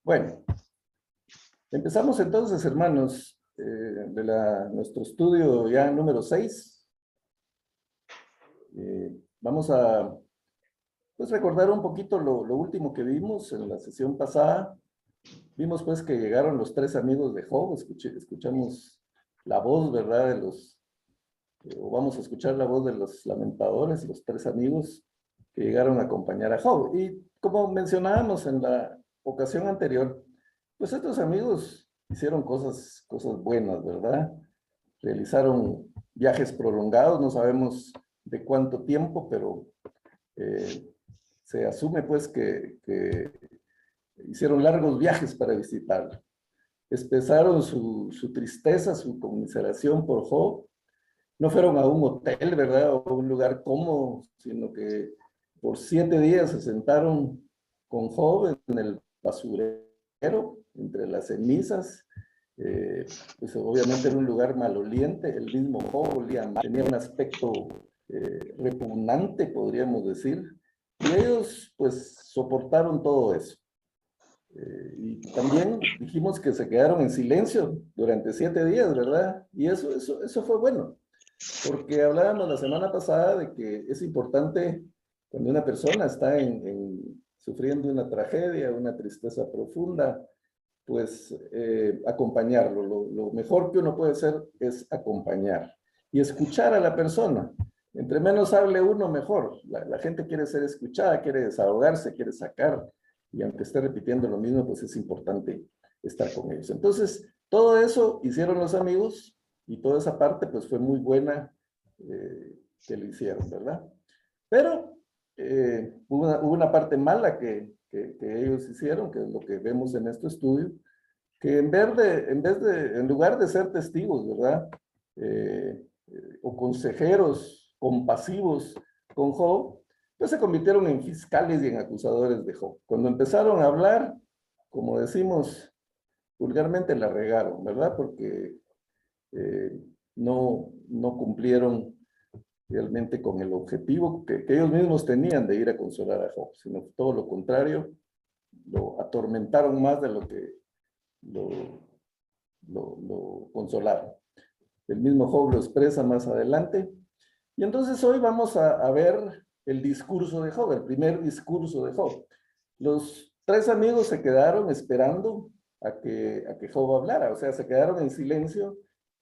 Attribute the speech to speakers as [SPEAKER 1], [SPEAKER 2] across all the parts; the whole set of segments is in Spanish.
[SPEAKER 1] Bueno, empezamos entonces, hermanos, nuestro estudio ya número 6. Vamos a pues, recordar un poquito lo último que vimos en la sesión pasada. Vimos pues que llegaron los 3 amigos de Job, escuchamos la voz, ¿verdad? O vamos a escuchar la voz de los lamentadores, los 3 amigos que llegaron a acompañar a Job. Y como mencionábamos en la ocasión anterior, pues estos amigos hicieron cosas buenas, ¿verdad? Realizaron viajes prolongados, no sabemos de cuánto tiempo, pero se asume pues que hicieron largos viajes para visitarlo. Expresaron su tristeza, su conmiseración por Job. No fueron a un hotel, ¿verdad? O a un lugar cómodo, sino que por 7 días se sentaron con Job en el basurero, entre las cenizas. Pues obviamente era un lugar maloliente, el mismo Job olía mal, tenía un aspecto repugnante, podríamos decir. Y ellos pues soportaron todo eso. Y también dijimos que se quedaron en silencio durante 7 días, ¿verdad? Y eso fue bueno, porque hablábamos la semana pasada de que es importante cuando una persona está sufriendo una tragedia, una tristeza profunda, pues acompañarlo. Lo mejor que uno puede hacer es acompañar y escuchar a la persona. Entre menos hable uno, mejor. La gente quiere ser escuchada, quiere desahogarse, quiere sacar, y aunque esté repitiendo lo mismo, pues es importante estar con ellos. Entonces, todo eso hicieron los amigos, y toda esa parte pues fue muy buena que lo hicieron, ¿verdad? Pero hubo una parte mala que ellos hicieron, que es lo que vemos en este estudio, que en lugar de ser testigos, ¿verdad? O consejeros compasivos con Job, pues se convirtieron en fiscales y en acusadores de Job. Cuando empezaron a hablar, como decimos vulgarmente, la regaron, ¿verdad? Porque no cumplieron realmente con el objetivo que ellos mismos tenían de ir a consolar a Job, sino todo lo contrario, lo atormentaron más de lo que lo consolaron. El mismo Job lo expresa más adelante. Y entonces hoy vamos a ver el discurso de Job, el primer discurso de Job. Los 3 amigos se quedaron esperando a que Job hablara, o sea, se quedaron en silencio,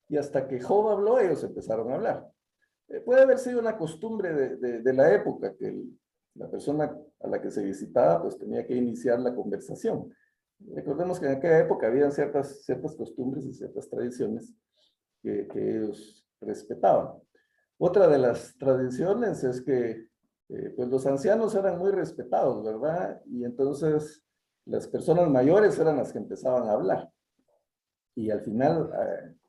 [SPEAKER 1] y hasta que Job habló, ellos empezaron a hablar. Puede haber sido una costumbre de la época, que la persona a la que se visitaba pues tenía que iniciar la conversación. Recordemos que en aquella época había ciertas costumbres y ciertas tradiciones que ellos respetaban. Otra de las tradiciones es que pues los ancianos eran muy respetados, ¿verdad? Y entonces las personas mayores eran las que empezaban a hablar. Y al final,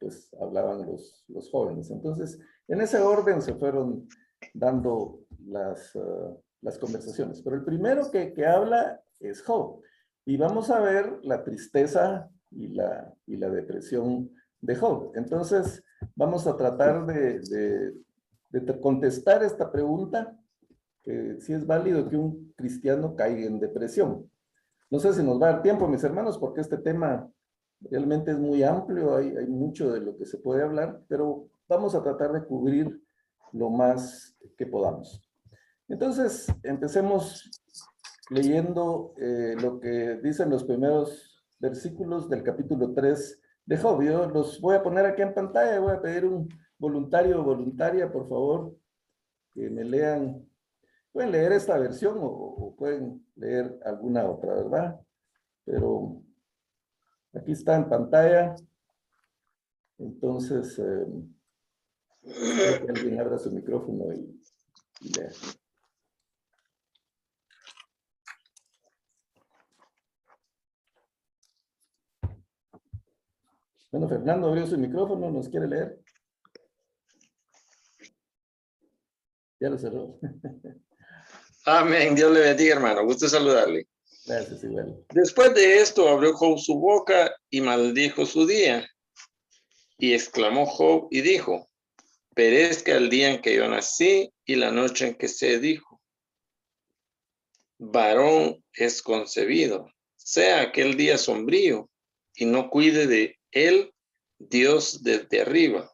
[SPEAKER 1] pues hablaban los jóvenes. Entonces, en ese orden se fueron dando las conversaciones. Pero el primero que habla es Job. Y vamos a ver la tristeza y la depresión de Job. Entonces, vamos a tratar de contestar esta pregunta, que si es válido que un cristiano caiga en depresión. No sé si nos va a dar tiempo, mis hermanos, porque este tema realmente es muy amplio, hay mucho de lo que se puede hablar, pero vamos a tratar de cubrir lo más que podamos. Entonces, empecemos leyendo lo que dicen los primeros versículos del capítulo 3 de Job. Yo los voy a poner aquí en pantalla, voy a pedir un voluntario o voluntaria, por favor, que me lean. Pueden leer esta versión o pueden leer alguna otra, ¿verdad? Pero aquí está en pantalla. Entonces, espero que alguien abra su micrófono y lea. Bueno, Fernando abrió su micrófono, ¿nos quiere leer? Ya lo cerró.
[SPEAKER 2] Amén. Dios le bendiga, hermano. Gusto saludarle.
[SPEAKER 1] Gracias, igual.
[SPEAKER 2] Después de esto abrió Job su boca y maldijo su día. Y exclamó Job y dijo: perezca el día en que yo nací y la noche en que se dijo: varón es concebido. sea aquel día sombrío y no cuide de él Dios desde arriba,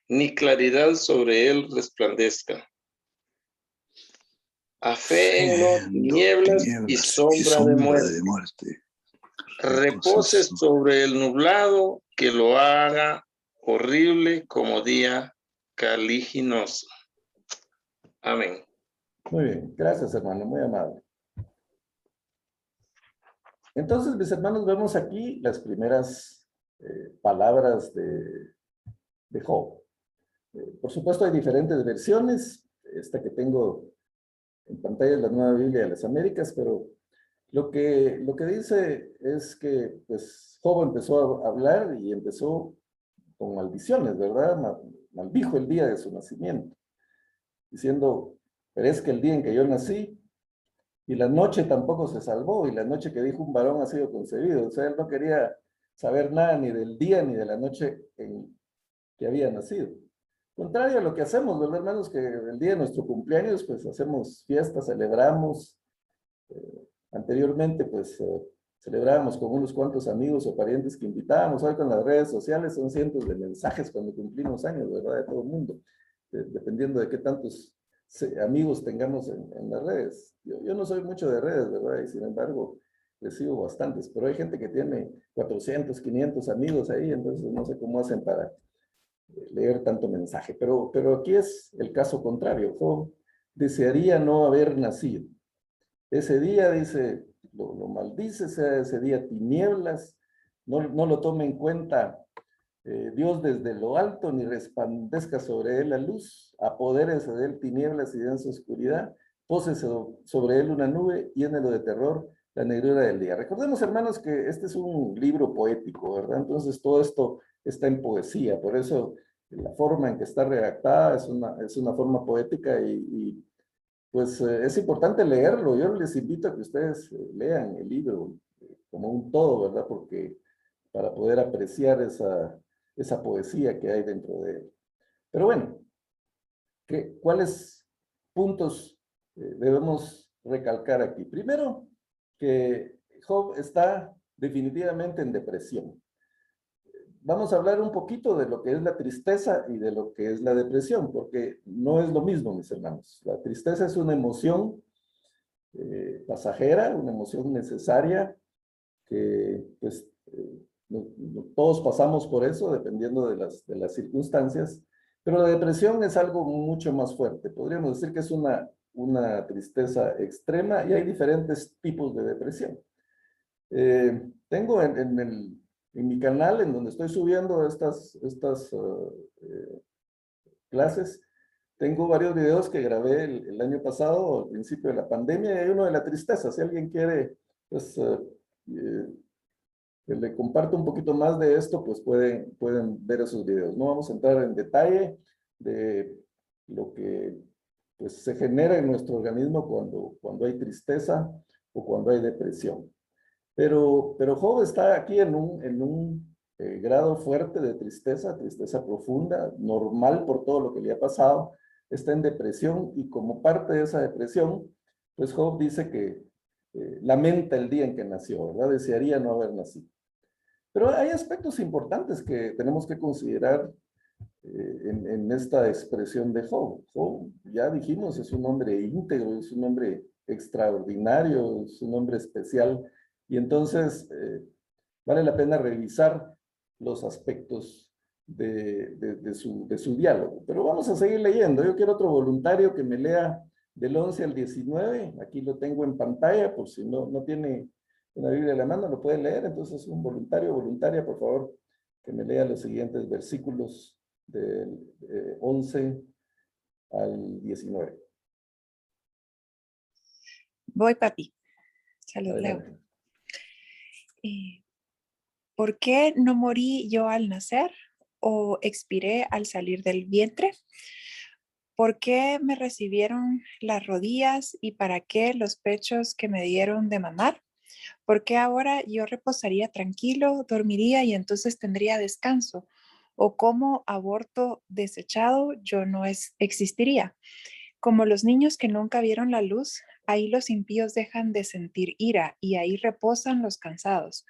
[SPEAKER 2] ni claridad sobre él resplandezca. Aféenlo
[SPEAKER 3] Fendo,
[SPEAKER 2] tinieblas y
[SPEAKER 3] tinieblas y
[SPEAKER 2] sombra de
[SPEAKER 3] sombra
[SPEAKER 2] muerte.
[SPEAKER 3] de muerte.
[SPEAKER 2] Repose sobre el nublado que lo haga horrible como día caliginoso. Amén.
[SPEAKER 1] Muy bien, gracias hermano, muy amable. Entonces, mis hermanos, vemos aquí las primeras palabras de Job. Por supuesto, hay diferentes versiones. Esta que tengo en pantalla es la Nueva Biblia de las Américas, pero lo que dice es que pues, Job empezó a hablar y empezó con maldiciones, ¿verdad? Maldijo el día de su nacimiento, diciendo, pero es que el día en que yo nací, y la noche tampoco se salvó, y la noche que dijo un varón ha sido concebido. O sea, él no quería saber nada ni del día ni de la noche en que había nacido. Contrario a lo que hacemos, ¿verdad, hermanos? Que el día de nuestro cumpleaños, pues hacemos fiestas, celebramos. Anteriormente, pues celebrábamos con unos cuantos amigos o parientes que invitábamos. Hoy con las redes sociales son cientos de mensajes cuando cumplimos años, ¿verdad? De todo el mundo, dependiendo de qué tantos amigos tengamos en las redes. Yo no soy mucho de redes, ¿verdad? Y sin embargo, recibo bastantes, pero hay gente que tiene 400, 500 amigos ahí, entonces no sé cómo hacen para leer tanto mensaje. Pero aquí es el caso contrario. Job desearía no haber nacido. Ese día, dice, lo maldice, sea ese día tinieblas, no lo tome en cuenta Dios desde lo alto, ni resplandezca sobre él la luz, apodérese de él tinieblas y densa oscuridad, pósese sobre él una nube, llénelo de terror la negrura del día. Recordemos, hermanos, que este es un libro poético, ¿verdad? Entonces todo esto está en poesía, por eso la forma en que está redactada es una forma poética y pues es importante leerlo. Yo les invito a que ustedes lean el libro como un todo, ¿verdad? Porque para poder apreciar esa poesía que hay dentro de él. Pero bueno, ¿cuáles puntos debemos recalcar aquí? Primero, que Job está definitivamente en depresión. Vamos a hablar un poquito de lo que es la tristeza y de lo que es la depresión, porque no es lo mismo, mis hermanos. La tristeza es una emoción pasajera, una emoción necesaria, que pues todos pasamos por eso, dependiendo de las circunstancias, pero la depresión es algo mucho más fuerte. Podríamos decir que es una tristeza extrema y hay diferentes tipos de depresión. Tengo en mi canal, en donde estoy subiendo estas clases, tengo varios videos que grabé el año pasado, al principio de la pandemia, y hay uno de la tristeza. Si alguien quiere, pues, que le comparto un poquito más de esto, pues pueden ver esos videos. No vamos a entrar en detalle de lo que pues, se genera en nuestro organismo cuando hay tristeza o cuando hay depresión. Pero Job está aquí en un grado fuerte de tristeza, tristeza profunda, normal por todo lo que le ha pasado, está en depresión y como parte de esa depresión, pues Job dice que lamenta el día en que nació, ¿verdad? Desearía no haber nacido. Pero hay aspectos importantes que tenemos que considerar en esta expresión de Job. Job, ya dijimos, es un hombre íntegro, es un hombre extraordinario, es un hombre especial, y entonces vale la pena revisar los aspectos de su diálogo. Pero vamos a seguir leyendo. Yo quiero otro voluntario que me lea del 11 al 19. Aquí lo tengo en pantalla, por si no tiene una Biblia a la mano, lo puede leer. Entonces, un voluntario, voluntaria, por favor, que me lea los siguientes versículos del 11 al 19.
[SPEAKER 4] Voy, papi. Salud, Leo.
[SPEAKER 1] Adelante.
[SPEAKER 4] ¿Por qué no morí yo al nacer o expiré al salir del vientre? ¿Por qué me recibieron las rodillas y para qué los pechos que me dieron de mamar? ¿Por qué ahora yo reposaría tranquilo, dormiría y entonces tendría descanso? ¿O como aborto desechado yo no existiría? Como los niños que nunca vieron la luz, Ahí los impíos dejan de sentir ira y ahí reposan los cansados.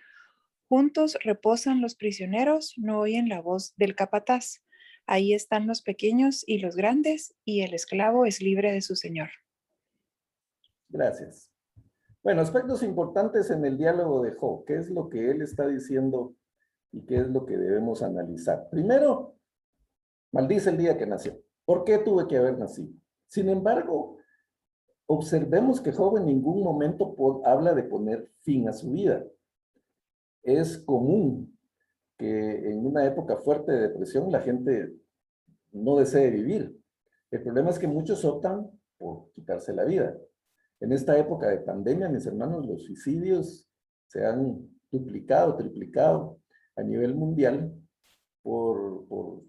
[SPEAKER 4] Juntos reposan los prisioneros, no oyen la voz del capataz. Ahí están los pequeños y los grandes, y el esclavo es libre de su señor.
[SPEAKER 1] Gracias. Bueno, aspectos importantes en el diálogo de Job. ¿Qué es lo que él está diciendo y qué es lo que debemos analizar? Primero, maldice el día que nació. ¿Por qué tuve que haber nacido? Sin embargo, observemos que Job en ningún momento habla de poner fin a su vida. Es común que en una época fuerte de depresión la gente no desee vivir. El problema es que muchos optan por quitarse la vida. En esta época de pandemia, mis hermanos, los suicidios se han duplicado, triplicado a nivel mundial por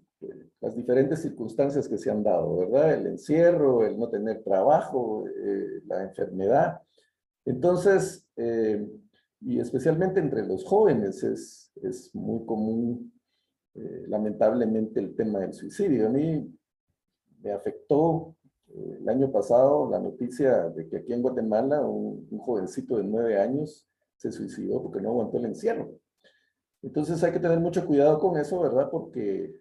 [SPEAKER 1] las diferentes circunstancias que se han dado, ¿verdad? El encierro, el no tener trabajo, la enfermedad. Entonces, y especialmente entre los jóvenes es muy común, lamentablemente, el tema del suicidio. A mí me afectó el año pasado la noticia de que aquí en Guatemala un jovencito de 9 años se suicidó porque no aguantó el encierro. Entonces hay que tener mucho cuidado con eso, ¿verdad? Porque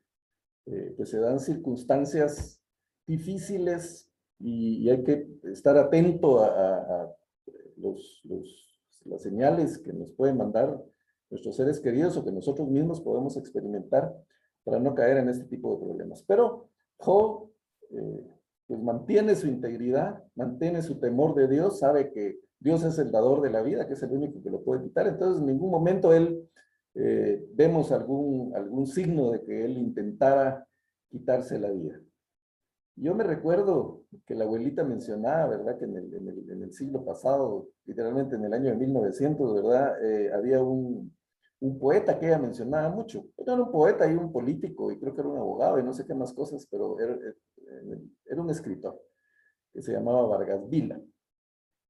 [SPEAKER 1] pues se dan circunstancias difíciles y hay que estar atento a las señales que nos pueden mandar nuestros seres queridos o que nosotros mismos podemos experimentar para no caer en este tipo de problemas. Pero Job pues mantiene su integridad, mantiene su temor de Dios, sabe que Dios es el dador de la vida, que es el único que lo puede quitar. Entonces en ningún momento él vemos algún signo de que él intentara quitarse la vida. Yo me recuerdo que la abuelita mencionaba, ¿verdad? Que en el siglo pasado, literalmente en el año de 1900, ¿verdad? Había un poeta que ella mencionaba mucho. Era un poeta y un político, y creo que era un abogado y no sé qué más cosas, pero era un escritor que se llamaba Vargas Vila.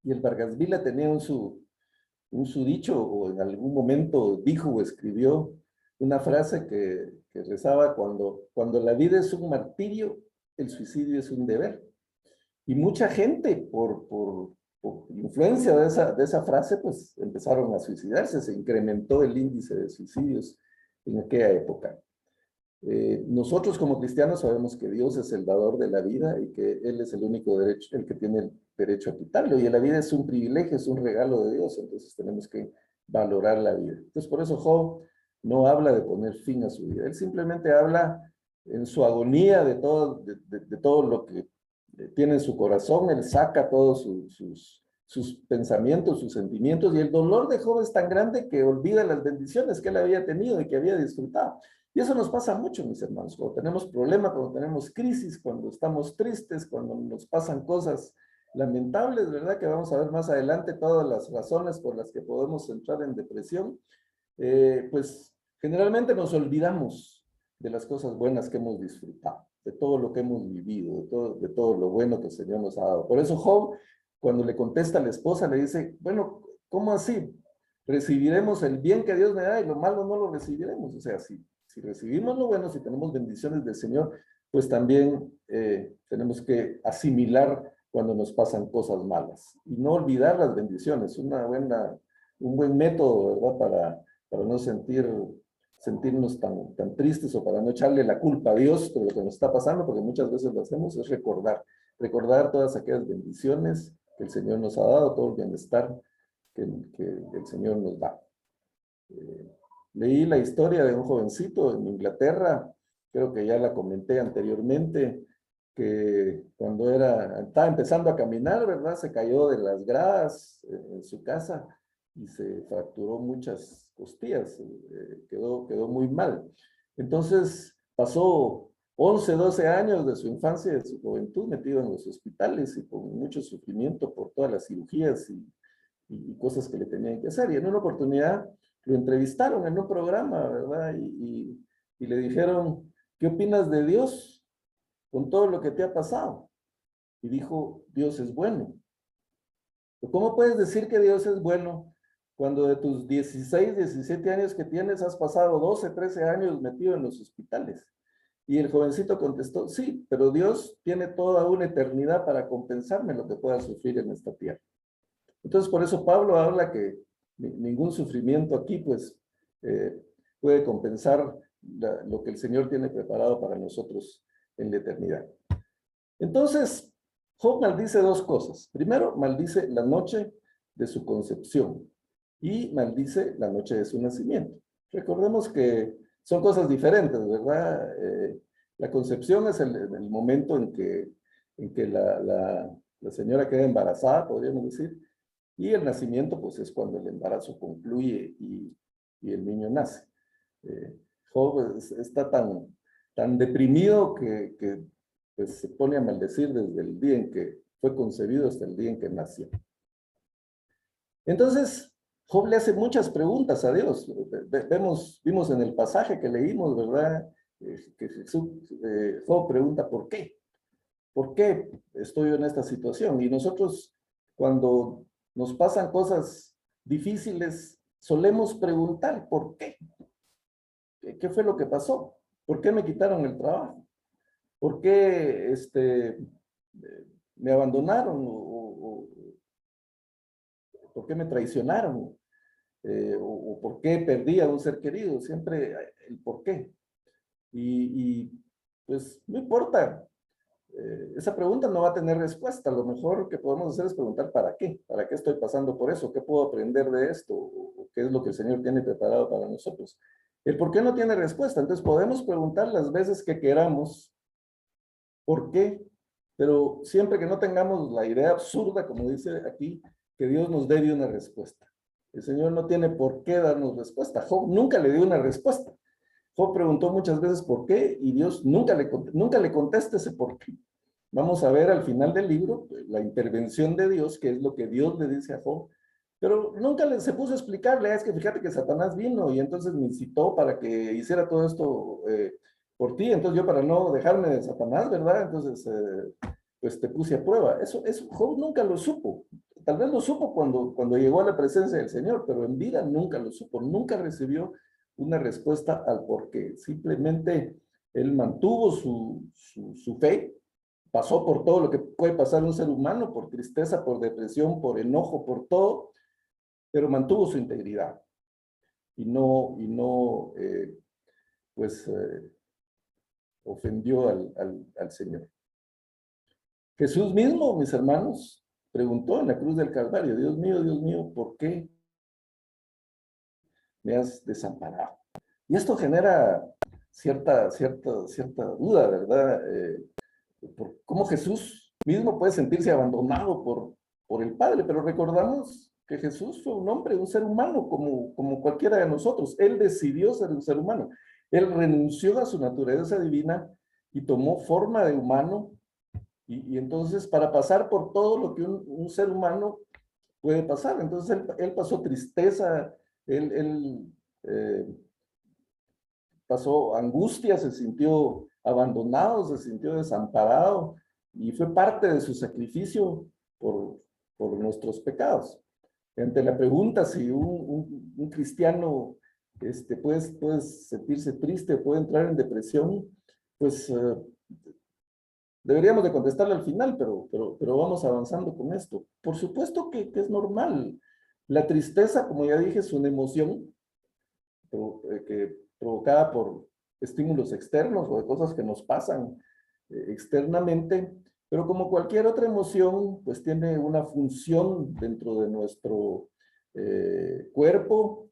[SPEAKER 1] Y el Vargas Vila tenía un su dicho, o en algún momento dijo o escribió una frase que rezaba: cuando la vida es un martirio, el suicidio es un deber. Y mucha gente, por influencia de esa frase, pues empezaron a suicidarse, se incrementó el índice de suicidios en aquella época. Nosotros como cristianos sabemos que Dios es el dador de la vida y que Él es el único derecho, el que tiene el derecho a quitarlo. Y la vida es un privilegio, es un regalo de Dios, entonces tenemos que valorar la vida. Entonces por eso Job no habla de poner fin a su vida, él simplemente habla en su agonía de todo lo que tiene en su corazón, él saca todos sus pensamientos, sus sentimientos, y el dolor de Job es tan grande que olvida las bendiciones que él había tenido y que había disfrutado. Y eso nos pasa mucho, mis hermanos, cuando tenemos problemas, cuando tenemos crisis, cuando estamos tristes, cuando nos pasan cosas lamentables, ¿verdad? Que vamos a ver más adelante todas las razones por las que podemos entrar en depresión. Pues generalmente nos olvidamos de las cosas buenas que hemos disfrutado, de todo lo que hemos vivido, de todo lo bueno que el Señor nos ha dado. Por eso Job, cuando le contesta a la esposa, le dice: bueno, ¿cómo así? Recibiremos el bien que Dios me da y lo malo no lo recibiremos. O sea, si recibimos lo bueno, si tenemos bendiciones del Señor, pues también tenemos que asimilar cuando nos pasan cosas malas y no olvidar las bendiciones. Un buen método, ¿verdad? Para no sentirnos tan tristes, o para no echarle la culpa a Dios por lo que nos está pasando, porque muchas veces lo hacemos, es recordar todas aquellas bendiciones que el Señor nos ha dado, todo el bienestar que el Señor nos da. Leí la historia de un jovencito en Inglaterra, creo que ya la comenté anteriormente, que cuando estaba empezando a caminar, ¿verdad? Se cayó de las gradas en su casa y se fracturó muchas costillas, quedó muy mal. Entonces pasó 11, 12 años de su infancia y de su juventud metido en los hospitales y con mucho sufrimiento por todas las cirugías y cosas que le tenían que hacer. Y en una oportunidad lo entrevistaron en un programa, ¿verdad? Y le dijeron: ¿qué opinas de Dios con todo lo que te ha pasado? Y dijo: Dios es bueno. ¿Cómo puedes decir que Dios es bueno cuando de tus 16, 17 años que tienes has pasado 12, 13 años metido en los hospitales? Y el jovencito contestó, sí, pero Dios tiene toda una eternidad para compensarme lo que pueda sufrir en esta tierra. Entonces, por eso Pablo habla que ningún sufrimiento aquí, pues, eh, puede compensar lo que el Señor tiene preparado para nosotros en la eternidad. Entonces, Job maldice dos cosas. Primero, maldice la noche de su concepción y maldice la noche de su nacimiento. Recordemos que son cosas diferentes, ¿verdad? La concepción es el momento en que la señora queda embarazada, podríamos decir, y el nacimiento, pues, es cuando el embarazo concluye y el niño nace. Job está tan deprimido que pues, se pone a maldecir desde el día en que fue concebido hasta el día en que nació. Entonces, Job le hace muchas preguntas a Dios. Vimos en el pasaje que leímos, ¿verdad? Que Job pregunta, ¿por qué? ¿Por qué estoy en esta situación? Y nosotros, cuando nos pasan cosas difíciles, solemos preguntar, ¿por qué? ¿Qué fue lo que pasó? ¿Por qué me quitaron el trabajo? ¿Por qué me abandonaron? ¿Por qué me traicionaron? ¿O por qué perdí a un ser querido? Siempre el por qué. Pues no importa. Esa pregunta no va a tener respuesta. Lo mejor que podemos hacer es preguntar ¿para qué? ¿Para qué estoy pasando por eso? ¿Qué puedo aprender de esto? ¿O qué es lo que el Señor tiene preparado para nosotros? El por qué no tiene respuesta. Entonces podemos preguntar las veces que queramos ¿por qué? Pero siempre que no tengamos la idea absurda, como dice aquí, que Dios nos dé una respuesta. El Señor no tiene por qué darnos respuesta. Job nunca le dio una respuesta. Job preguntó muchas veces por qué y Dios nunca le contesta ese por qué. Vamos a ver al final del libro la intervención de Dios, que es lo que Dios le dice a Job, pero nunca se puso a explicarle, es que fíjate que Satanás vino y entonces me incitó para que hiciera todo esto por ti, entonces yo para no dejarme de Satanás, ¿verdad? Entonces, pues te puse a prueba. Eso Job nunca lo supo. Tal vez lo supo cuando llegó a la presencia del Señor, pero en vida nunca lo supo, nunca recibió una respuesta al por qué. Simplemente él mantuvo su fe, pasó por todo lo que puede pasar un ser humano, por tristeza, por depresión, por enojo, por todo, pero mantuvo su integridad y no pues ofendió al Señor. Jesús mismo, mis hermanos, preguntó en la cruz del Calvario, Dios mío, ¿por qué me has desamparado? Y esto genera cierta duda, ¿verdad? Por cómo Jesús mismo puede sentirse abandonado por el Padre, pero recordamos que Jesús fue un hombre, un ser humano, como cualquiera de nosotros. Él decidió ser un ser humano. Él renunció a su naturaleza divina y tomó forma de humano. Y entonces, para pasar por todo lo que un ser humano puede pasar. Entonces, él pasó tristeza, él pasó angustia, se sintió abandonado, se sintió desamparado y fue parte de su sacrificio por nuestros pecados. Ante la pregunta si un cristiano puede sentirse triste, puede entrar en depresión, pues deberíamos de contestarle al final, pero vamos avanzando con esto. Por supuesto que es normal. La tristeza, como ya dije, es una emoción provocada por estímulos externos o de cosas que nos pasan externamente, pero como cualquier otra emoción, pues tiene una función dentro de nuestro cuerpo,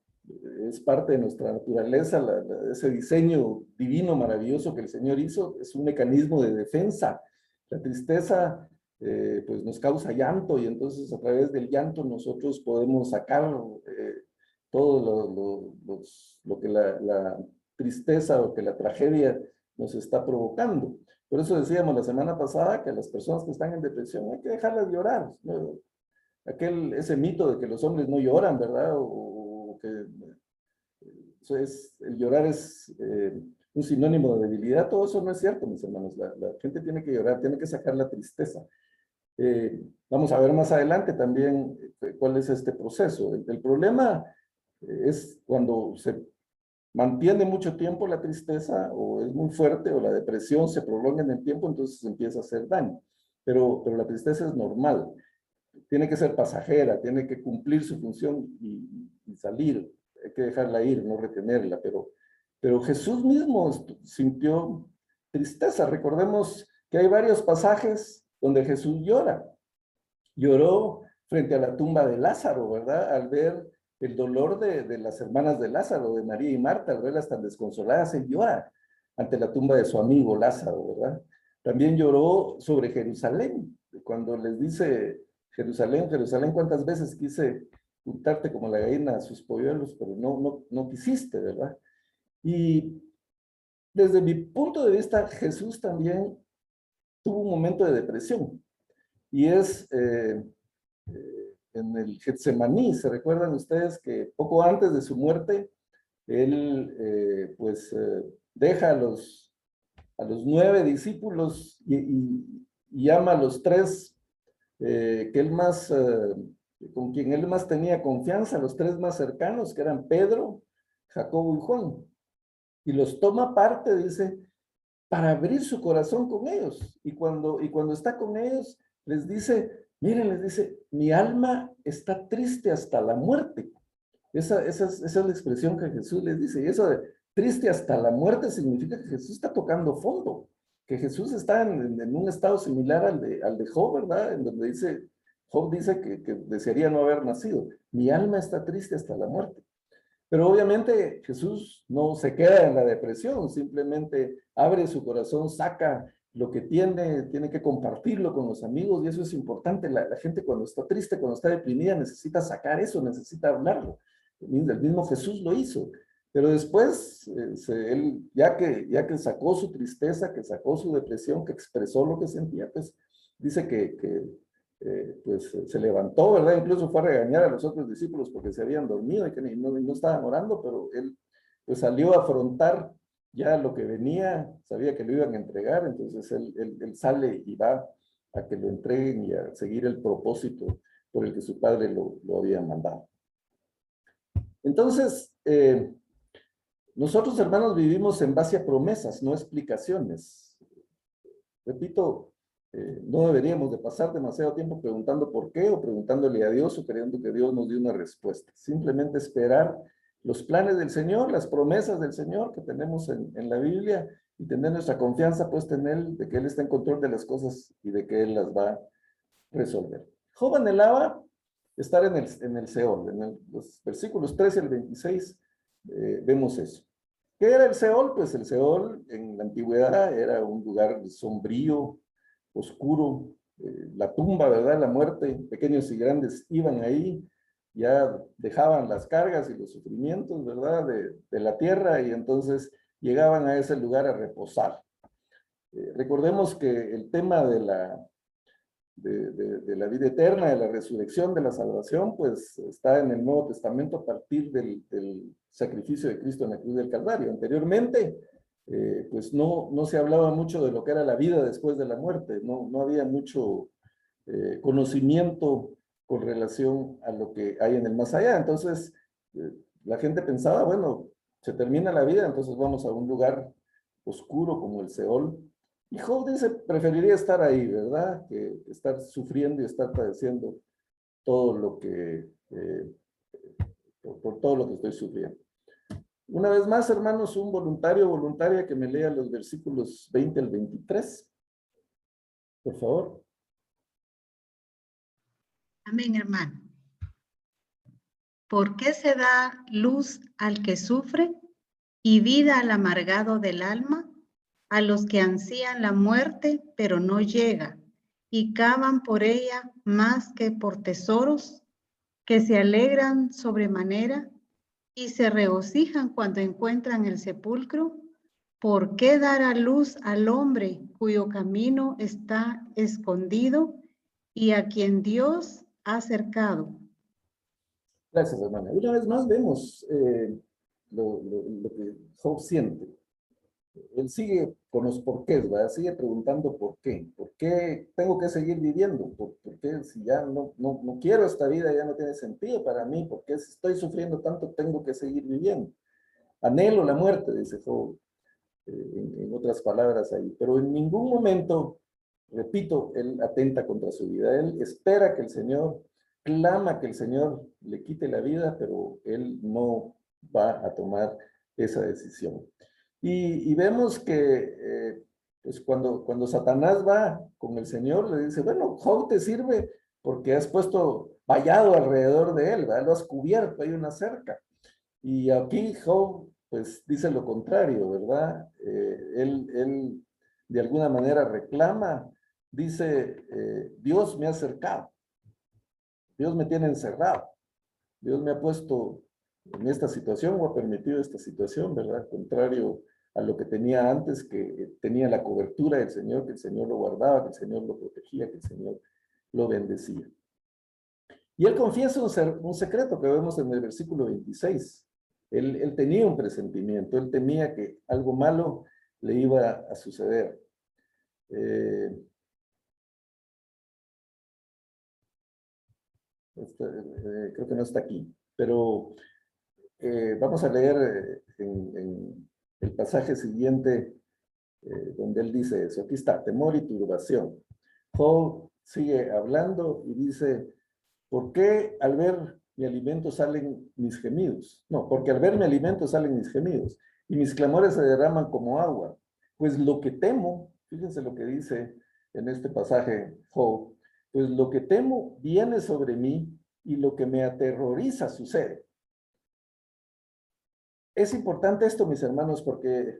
[SPEAKER 1] es parte de nuestra naturaleza, ese diseño divino maravilloso que el Señor hizo, es un mecanismo de defensa. La tristeza pues nos causa llanto y entonces a través del llanto nosotros podemos sacar todo lo que la tristeza o que la tragedia nos está provocando. Por eso decíamos la semana pasada que a las personas que están en depresión hay que dejarlas llorar, ¿no? Ese mito de que los hombres no lloran, ¿verdad? O que el llorar es un sinónimo de debilidad, todo eso no es cierto, mis hermanos. La gente tiene que llorar, tiene que sacar la tristeza. Vamos a ver más adelante también cuál es este proceso. El problema es cuando mantiene mucho tiempo la tristeza, o es muy fuerte, o la depresión se prolonga en el tiempo, entonces empieza a hacer daño. Pero la tristeza es normal, tiene que ser pasajera, tiene que cumplir su función y salir, hay que dejarla ir, no retenerla, pero Jesús mismo sintió tristeza. Recordemos que hay varios pasajes donde Jesús llora. Lloró frente a la tumba de Lázaro, ¿verdad? Al ver el dolor de las hermanas de Lázaro, de María y Marta, al verlas tan desconsoladas, él llora ante la tumba de su amigo Lázaro, ¿verdad? También lloró sobre Jerusalén, cuando les dice, Jerusalén, Jerusalén, ¿cuántas veces quise untarte como la gallina a sus polluelos, pero no quisiste, ¿verdad? Y desde mi punto de vista, Jesús también tuvo un momento de depresión, y es en el Getsemaní. ¿Se recuerdan ustedes que poco antes de su muerte, él deja a los 9 discípulos y llama a los 3 que él más, con quien él más tenía confianza, los 3 más cercanos, que eran Pedro, Jacobo y Juan, y los toma aparte, dice, para abrir su corazón con ellos. Y cuando está con ellos, les dice, miren, les dice, mi alma está triste hasta la muerte. Esa es la expresión que Jesús les dice. Y eso de triste hasta la muerte significa que Jesús está tocando fondo, que Jesús está en un estado similar al de Job, ¿verdad? En donde dice, Job dice que desearía no haber nacido. Mi alma está triste hasta la muerte. Pero obviamente Jesús no se queda en la depresión, simplemente abre su corazón, saca lo que tiene que compartirlo con los amigos, y eso es importante. La gente cuando está triste, cuando está deprimida, necesita sacar eso, necesita hablarlo. El mismo Jesús lo hizo. Pero después, él, ya que sacó su tristeza, que sacó su depresión, que expresó lo que sentía, pues dice pues se levantó, ¿verdad? Incluso fue a regañar a los otros discípulos porque se habían dormido y que no estaban orando, pero él pues salió a afrontar ya lo que venía, sabía que lo iban a entregar, entonces él sale y va a que lo entreguen y a seguir el propósito por el que su padre lo había mandado. Entonces, nosotros, hermanos, vivimos en base a promesas, no explicaciones. Repito, no deberíamos de pasar demasiado tiempo preguntando por qué, o preguntándole a Dios, o queriendo que Dios nos dé una respuesta. Simplemente esperar los planes del Señor, las promesas del Señor que tenemos en la Biblia, y tener nuestra confianza puesta en Él, de que Él está en control de las cosas y de que Él las va a resolver. Job anhelaba estar en el Seol. En los versículos 13 al 26 vemos eso. ¿Qué era el Seol? Pues el Seol en la antigüedad era un lugar sombrío, oscuro, la tumba, ¿verdad? La muerte, pequeños y grandes iban ahí, ya dejaban las cargas y los sufrimientos, ¿verdad? De la tierra, y entonces llegaban a ese lugar a reposar. Recordemos que el tema de la vida eterna, de la resurrección, de la salvación, pues está en el Nuevo Testamento a partir del sacrificio de Cristo en la cruz del Calvario. Anteriormente, pues no se hablaba mucho de lo que era la vida después de la muerte, no había mucho conocimiento con relación a lo que hay en el más allá. Entonces, la gente pensaba, bueno, se termina la vida, entonces vamos a un lugar oscuro como el Seol. Y Job dice, preferiría estar ahí, ¿verdad? Que estar sufriendo y estar padeciendo todo lo que, por todo lo que estoy sufriendo. Una vez más, hermanos, un voluntario o voluntaria que me lea los versículos 20 al 23. Por favor.
[SPEAKER 3] Amén, hermano. ¿Por qué se da luz al que sufre y vida al amargado del alma? A los que ansían la muerte, pero no llega, y cavan por ella más que por tesoros, que se alegran sobremanera y se regocijan cuando encuentran el sepulcro. ¿Por qué dar a luz al hombre cuyo camino está escondido y a quien Dios ha cercado?
[SPEAKER 1] Gracias, hermana. Una vez más vemos lo que Job siente. Él sigue con los porqués, ¿verdad? Sigue preguntando por qué. ¿Por qué tengo que seguir viviendo? ¿Por qué si ya no quiero esta vida, ya no tiene sentido para mí? ¿Por qué si estoy sufriendo tanto tengo que seguir viviendo? Anhelo la muerte, dice Job, en otras palabras ahí. Pero en ningún momento, repito, él atenta contra su vida. Él espera que el Señor, clama que el Señor le quite la vida, pero él no va a tomar esa decisión. Y vemos que pues cuando Satanás va con el Señor, le dice, bueno, Job te sirve porque has puesto vallado alrededor de él, ¿verdad? Lo has cubierto, hay una cerca. Y aquí Job, pues, dice lo contrario, ¿verdad? Él de alguna manera reclama, dice, Dios me ha cercado, Dios me tiene encerrado, Dios me ha puesto en esta situación o ha permitido esta situación, ¿verdad? Contrario a lo que tenía antes, que tenía la cobertura del Señor, que el Señor lo guardaba, que el Señor lo protegía, que el Señor lo bendecía. Y él confiesa un secreto que vemos en el versículo 26. Él tenía un presentimiento, él temía que algo malo le iba a suceder. Creo que no está aquí, pero vamos a leer en el pasaje siguiente donde él dice eso. Aquí está, temor y turbación. Job sigue hablando y dice, ¿por qué al ver mi alimento salen mis gemidos? No, porque al ver mi alimento salen mis gemidos y mis clamores se derraman como agua. Pues lo que temo, fíjense lo que dice en este pasaje Job, pues lo que temo viene sobre mí y lo que me aterroriza sucede. Es importante esto, mis hermanos, porque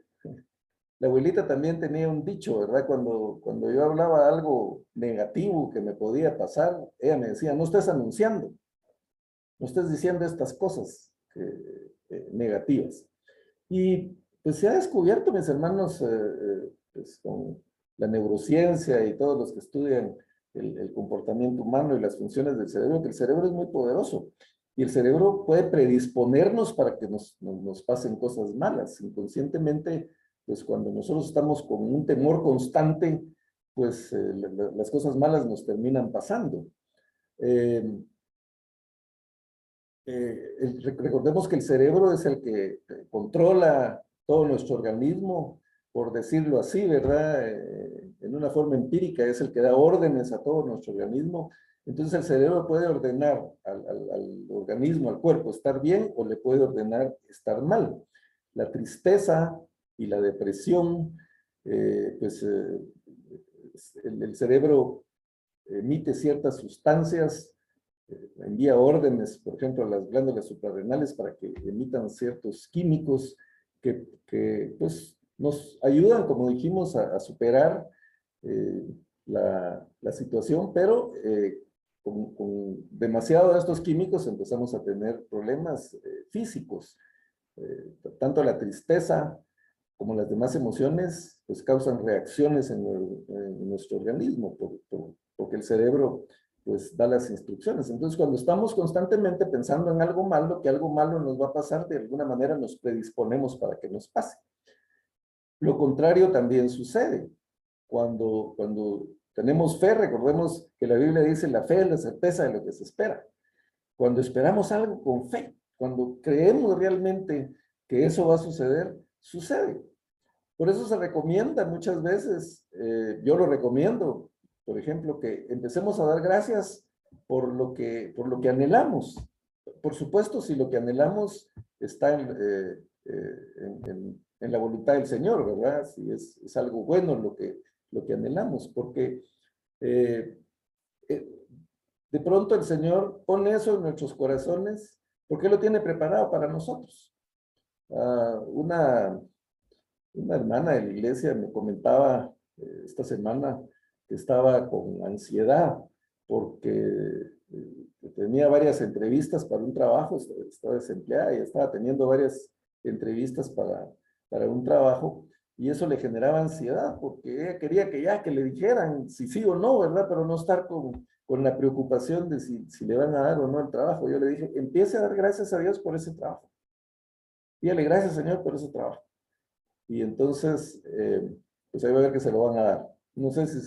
[SPEAKER 1] la abuelita también tenía un dicho, ¿verdad? Cuando yo hablaba algo negativo que me podía pasar, ella me decía, no estés anunciando, no estés diciendo estas cosas negativas. Y pues se ha descubierto, mis hermanos, pues, con la neurociencia y todos los que estudian el comportamiento humano y las funciones del cerebro, que el cerebro es muy poderoso. Y el cerebro puede predisponernos para que nos pasen cosas malas. Inconscientemente, pues cuando nosotros estamos con un temor constante, pues las cosas malas nos terminan pasando. Recordemos que el cerebro es el que controla todo nuestro organismo, por decirlo así, ¿verdad? En una forma empírica es el que da órdenes a todo nuestro organismo. Entonces el cerebro puede ordenar al organismo, al cuerpo, estar bien o le puede ordenar estar mal. La tristeza y la depresión, pues el cerebro emite ciertas sustancias, envía órdenes, por ejemplo, a las glándulas suprarrenales para que emitan ciertos químicos que pues, nos ayudan, como dijimos, a superar la situación, pero con demasiado de estos químicos empezamos a tener problemas físicos. Tanto la tristeza como las demás emociones, pues causan reacciones en nuestro organismo, porque el cerebro pues da las instrucciones. Entonces, cuando estamos constantemente pensando en algo malo, que algo malo nos va a pasar, de alguna manera nos predisponemos para que nos pase. Lo contrario también sucede. Cuando tenemos fe, recordemos que la Biblia dice, la fe es la certeza de lo que se espera. Cuando esperamos algo con fe, cuando creemos realmente que eso va a suceder, sucede. Por eso se recomienda muchas veces, yo lo recomiendo, por ejemplo, que empecemos a dar gracias por lo que anhelamos. Por supuesto, si lo que anhelamos está en la voluntad del Señor, ¿verdad? Si es algo bueno lo que anhelamos, porque de pronto el Señor pone eso en nuestros corazones, porque Él lo tiene preparado para nosotros. Una hermana de la iglesia me comentaba esta semana que estaba con ansiedad porque tenía varias entrevistas para un trabajo, estaba desempleada y estaba teniendo varias entrevistas para un trabajo y eso le generaba ansiedad porque ella quería que le dijeran si sí o no, ¿verdad? Pero no estar con la preocupación de si le van a dar o no el trabajo. Yo le dije, empiece a dar gracias a Dios por ese trabajo. Dígale gracias, Señor, por ese trabajo. Y entonces, pues ahí va a ver que se lo van a dar. No sé si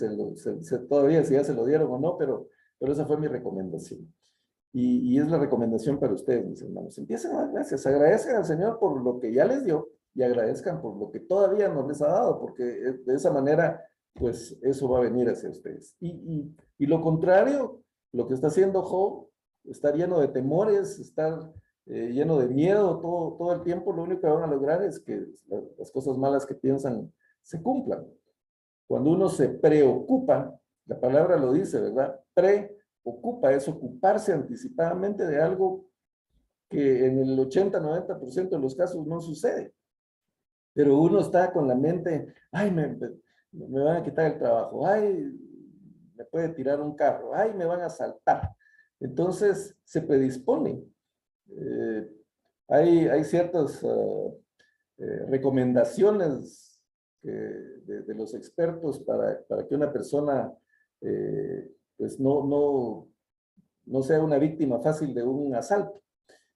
[SPEAKER 1] todavía si ya se lo dieron o no, pero esa fue mi recomendación. Y es la recomendación para ustedes, mis hermanos. Empiecen a dar gracias, agradezcan al Señor por lo que ya les dio y agradezcan por lo que todavía no les ha dado, porque de esa manera, pues eso va a venir hacia ustedes. Y lo contrario, lo que está haciendo Job, estar lleno de temores, estar lleno de miedo todo el tiempo, lo único que van a lograr es que las cosas malas que piensan se cumplan. Cuando uno se preocupa, la palabra lo dice, ¿verdad? Preocupa, es ocuparse anticipadamente de algo que en el 80-90% de los casos no sucede. Pero uno está con la mente, ay, me van a quitar el trabajo, ay, me puede tirar un carro, ay, me van a asaltar. Entonces se predispone. Hay ciertas recomendaciones de los expertos para que una persona pues no sea una víctima fácil de un asalto.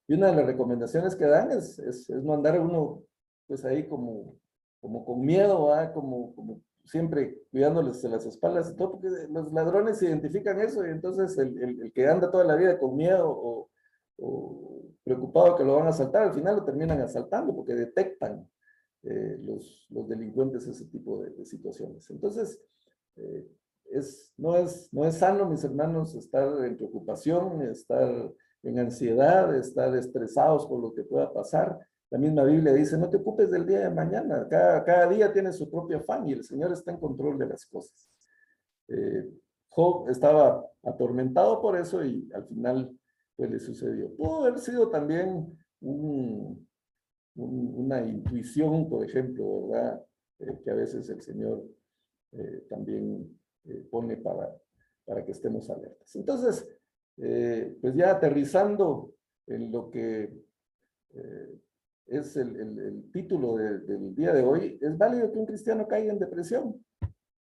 [SPEAKER 1] Y una de las recomendaciones que dan es no andar uno pues ahí como con miedo, como siempre cuidándoles de las espaldas y todo, porque los ladrones identifican eso y entonces el que anda toda la vida con miedo o preocupado que lo van a asaltar, al final lo terminan asaltando porque detectan los delincuentes ese tipo de situaciones. Entonces, no es sano, mis hermanos, estar en preocupación, estar en ansiedad, estar estresados por lo que pueda pasar. La misma Biblia dice, no te ocupes del día de mañana, cada día tiene su propio afán y el Señor está en control de las cosas. Job estaba atormentado por eso y al final pues le sucedió. Pudo haber sido también una intuición, por ejemplo, ¿verdad? Que a veces el Señor también pone para que estemos alertas. Entonces, pues ya aterrizando en lo que es el título del día de hoy, ¿es válido que un cristiano caiga en depresión?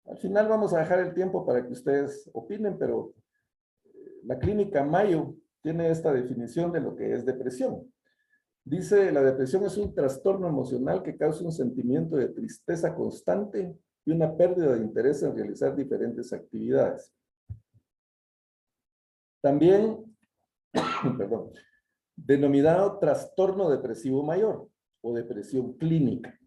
[SPEAKER 1] Al final vamos a dejar el tiempo para que ustedes opinen, pero la clínica Mayo tiene esta definición de lo que es depresión. Dice, la depresión es un trastorno emocional que causa un sentimiento de tristeza constante y una pérdida de interés en realizar diferentes actividades. También, perdón, denominado trastorno depresivo mayor o depresión clínica.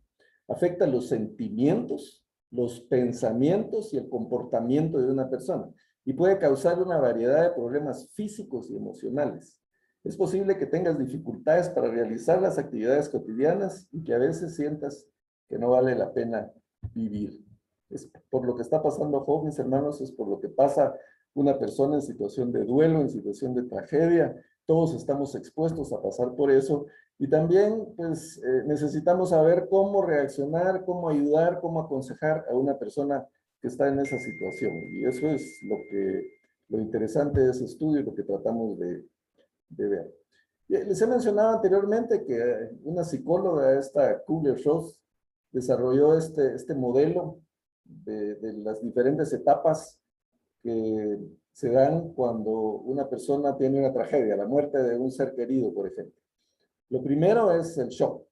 [SPEAKER 1] Afecta los sentimientos, los pensamientos y el comportamiento de una persona y puede causar una variedad de problemas físicos y emocionales. Es posible que tengas dificultades para realizar las actividades cotidianas y que a veces sientas que no vale la pena vivir. Es por lo que está pasando Job, mis hermanos, es por lo que pasa una persona en situación de duelo, en situación de tragedia. Todos estamos expuestos a pasar por eso y también pues necesitamos saber cómo reaccionar, cómo ayudar, cómo aconsejar a una persona que está en esa situación. Y eso es lo interesante de ese estudio y lo que tratamos de ver. Les he mencionado anteriormente que una psicóloga, esta Kubler-Ross, desarrolló este modelo de las diferentes etapas que se dan cuando una persona tiene una tragedia, la muerte de un ser querido, por ejemplo. Lo primero es el shock.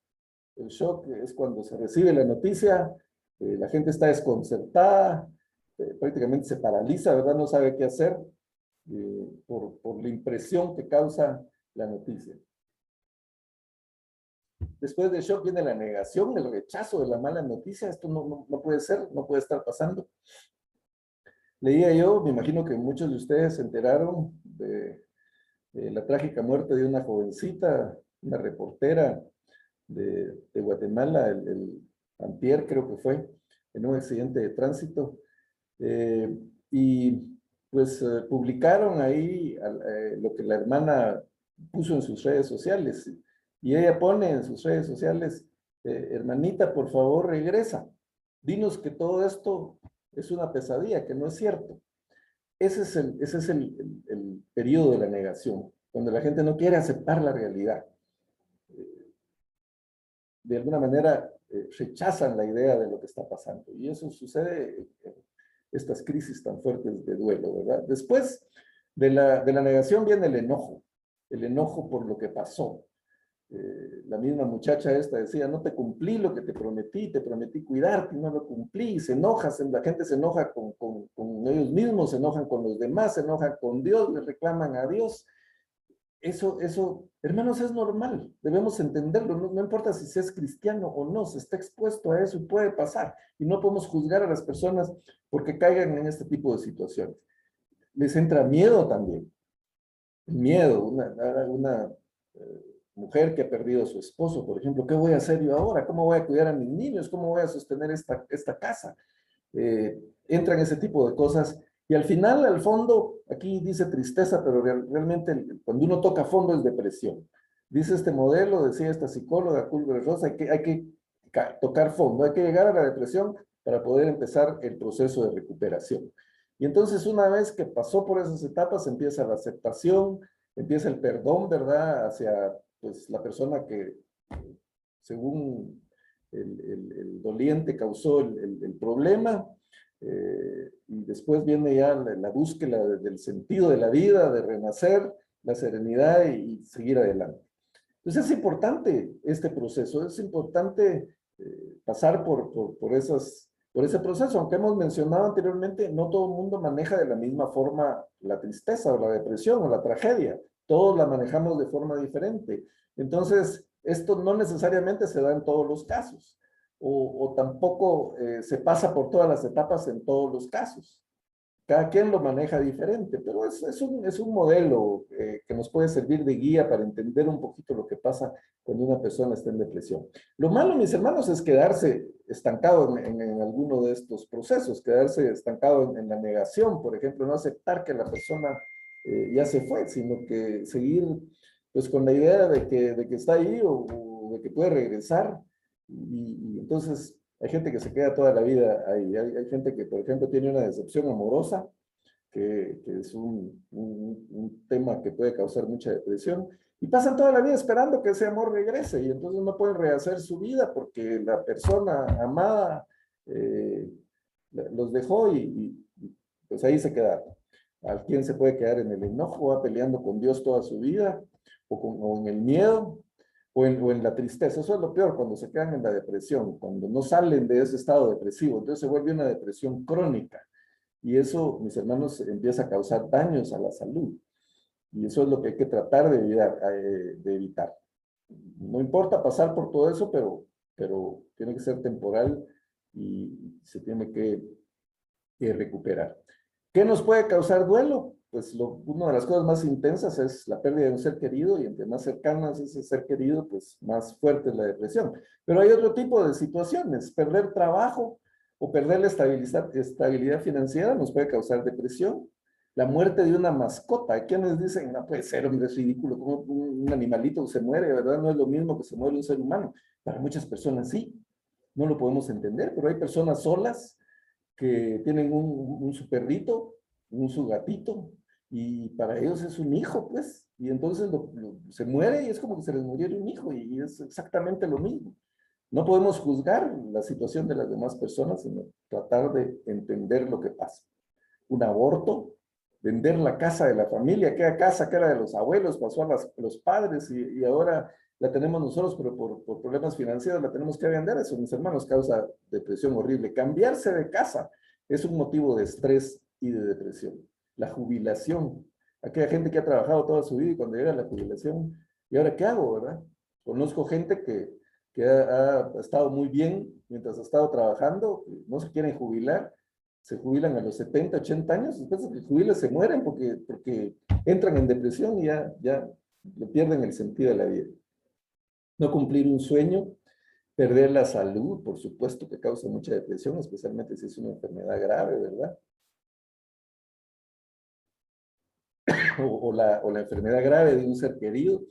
[SPEAKER 1] El shock es cuando se recibe la noticia, la gente está desconcertada, prácticamente se paraliza, ¿verdad? No sabe qué hacer por la impresión que causa la noticia. Después del shock viene la negación, el rechazo de la mala noticia. Esto no puede ser, no puede estar pasando. Leía yo, me imagino que muchos de ustedes se enteraron de la trágica muerte de una jovencita, una reportera de Guatemala, el antier creo que fue, en un accidente de tránsito. Y pues publicaron ahí lo que la hermana puso en sus redes sociales. Y ella pone en sus redes sociales, hermanita, por favor, regresa. Dinos que todo esto es una pesadilla, que no es cierto. Ese es el periodo de la negación, cuando la gente no quiere aceptar la realidad. De alguna manera rechazan la idea de lo que está pasando. Y eso sucede en estas crisis tan fuertes de duelo, ¿verdad? Después de la negación viene el enojo por lo que pasó. La misma muchacha esta decía, no te cumplí lo que te prometí cuidarte y no lo cumplí, y se enoja, la gente se enoja con ellos mismos, se enojan con los demás, se enojan con Dios, le reclaman a Dios, hermanos, es normal, debemos entenderlo, no importa si se es cristiano o no, se está expuesto a eso y puede pasar, y no podemos juzgar a las personas porque caigan en este tipo de situaciones. Les entra miedo también, miedo, una mujer que ha perdido a su esposo, por ejemplo, ¿qué voy a hacer yo ahora? ¿Cómo voy a cuidar a mis niños? ¿Cómo voy a sostener esta casa? Entran ese tipo de cosas. Y al final, al fondo, aquí dice tristeza, pero realmente cuando uno toca fondo es depresión. Dice este modelo, decía esta psicóloga, Culver Rosa, hay que tocar fondo, hay que llegar a la depresión para poder empezar el proceso de recuperación. Y entonces una vez que pasó por esas etapas, empieza la aceptación, empieza el perdón, ¿verdad? Hacia pues, la persona que, según el doliente, causó el problema. Y después viene ya la búsqueda del sentido de la vida, de renacer, la serenidad y seguir adelante. Entonces es importante este proceso, es importante pasar por ese proceso. Aunque hemos mencionado anteriormente, no todo el mundo maneja de la misma forma la tristeza o la depresión o la tragedia. Todos la manejamos de forma diferente. Entonces, esto no necesariamente se da en todos los casos. O tampoco se pasa por todas las etapas en todos los casos. Cada quien lo maneja diferente, pero es un modelo que nos puede servir de guía para entender un poquito lo que pasa cuando una persona está en depresión. Lo malo, mis hermanos, es quedarse estancado en alguno de estos procesos, quedarse estancado en la negación, por ejemplo, no aceptar que la persona ya se fue, sino que seguir pues con la idea de que está ahí o de que puede regresar. Y entonces hay gente que se queda toda la vida ahí. Hay gente que, por ejemplo, tiene una decepción amorosa, que es un tema que puede causar mucha depresión, y pasan toda la vida esperando que ese amor regrese, y entonces no pueden rehacer su vida porque la persona amada los dejó y pues ahí se quedaron. Alguien se puede quedar en el enojo, va peleando con Dios toda su vida, o en el miedo, o en la tristeza. Eso es lo peor, cuando se quedan en la depresión, cuando no salen de ese estado depresivo. Entonces se vuelve una depresión crónica. Y eso, mis hermanos, empieza a causar daños a la salud. Y eso es lo que hay que tratar de evitar. No importa pasar por todo eso, pero tiene que ser temporal y se tiene que recuperar. ¿Qué nos puede causar duelo? Pues una de las cosas más intensas es la pérdida de un ser querido, y entre más cercanas ese ser querido, pues más fuerte es la depresión. Pero hay otro tipo de situaciones. Perder trabajo o perder la estabilidad financiera nos puede causar depresión. La muerte de una mascota. Hay quienes dicen, no puede ser, hombre, es ridículo, como un animalito se muere, ¿verdad? No es lo mismo que se muere un ser humano. Para muchas personas sí, no lo podemos entender, pero hay personas solas que tienen su perrito, su gatito, y para ellos es un hijo, pues, y entonces se muere y es como que se les muriera un hijo, y es exactamente lo mismo. No podemos juzgar la situación de las demás personas, sino tratar de entender lo que pasa. Un aborto, vender la casa de la familia, aquella casa que era de los abuelos, pasó a los padres, y ahora la tenemos nosotros, pero por problemas financieros la tenemos que vender. Eso, mis hermanos, causa depresión horrible. Cambiarse de casa es un motivo de estrés y de depresión. La jubilación, aquella gente que ha trabajado toda su vida y cuando llega la jubilación, ¿y ahora qué hago, verdad? Conozco gente que ha estado muy bien mientras ha estado trabajando, no se quieren jubilar, se jubilan a los 70, 80 años, después de que jubilan se mueren porque entran en depresión y ya le pierden el sentido de la vida. No cumplir un sueño, perder la salud, por supuesto que causa mucha depresión, especialmente si es una enfermedad grave, ¿verdad? O la enfermedad grave de un ser querido.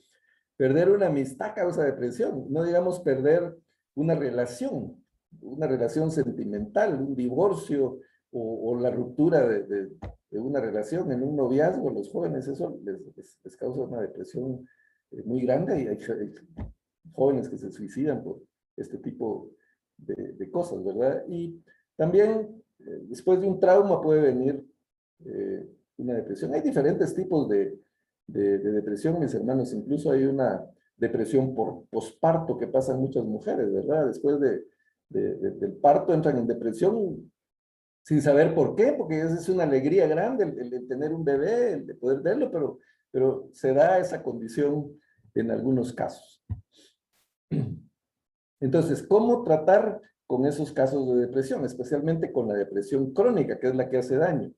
[SPEAKER 1] Perder una amistad causa depresión, no digamos perder una relación sentimental, un divorcio o la ruptura de una relación en un noviazgo. A los jóvenes eso les causa una depresión muy grande, y hay jóvenes que se suicidan por este tipo de cosas, ¿verdad? Y también después de un trauma puede venir una depresión. Hay diferentes tipos de depresión, mis hermanos. Incluso hay una depresión por posparto que pasan muchas mujeres, ¿verdad? Después del parto entran en depresión sin saber por qué, porque es una alegría grande el tener un bebé, el de poder verlo, pero pero se da esa condición en algunos casos. Entonces, ¿cómo tratar con esos casos de depresión? Especialmente con la depresión crónica, que es la que hace daño.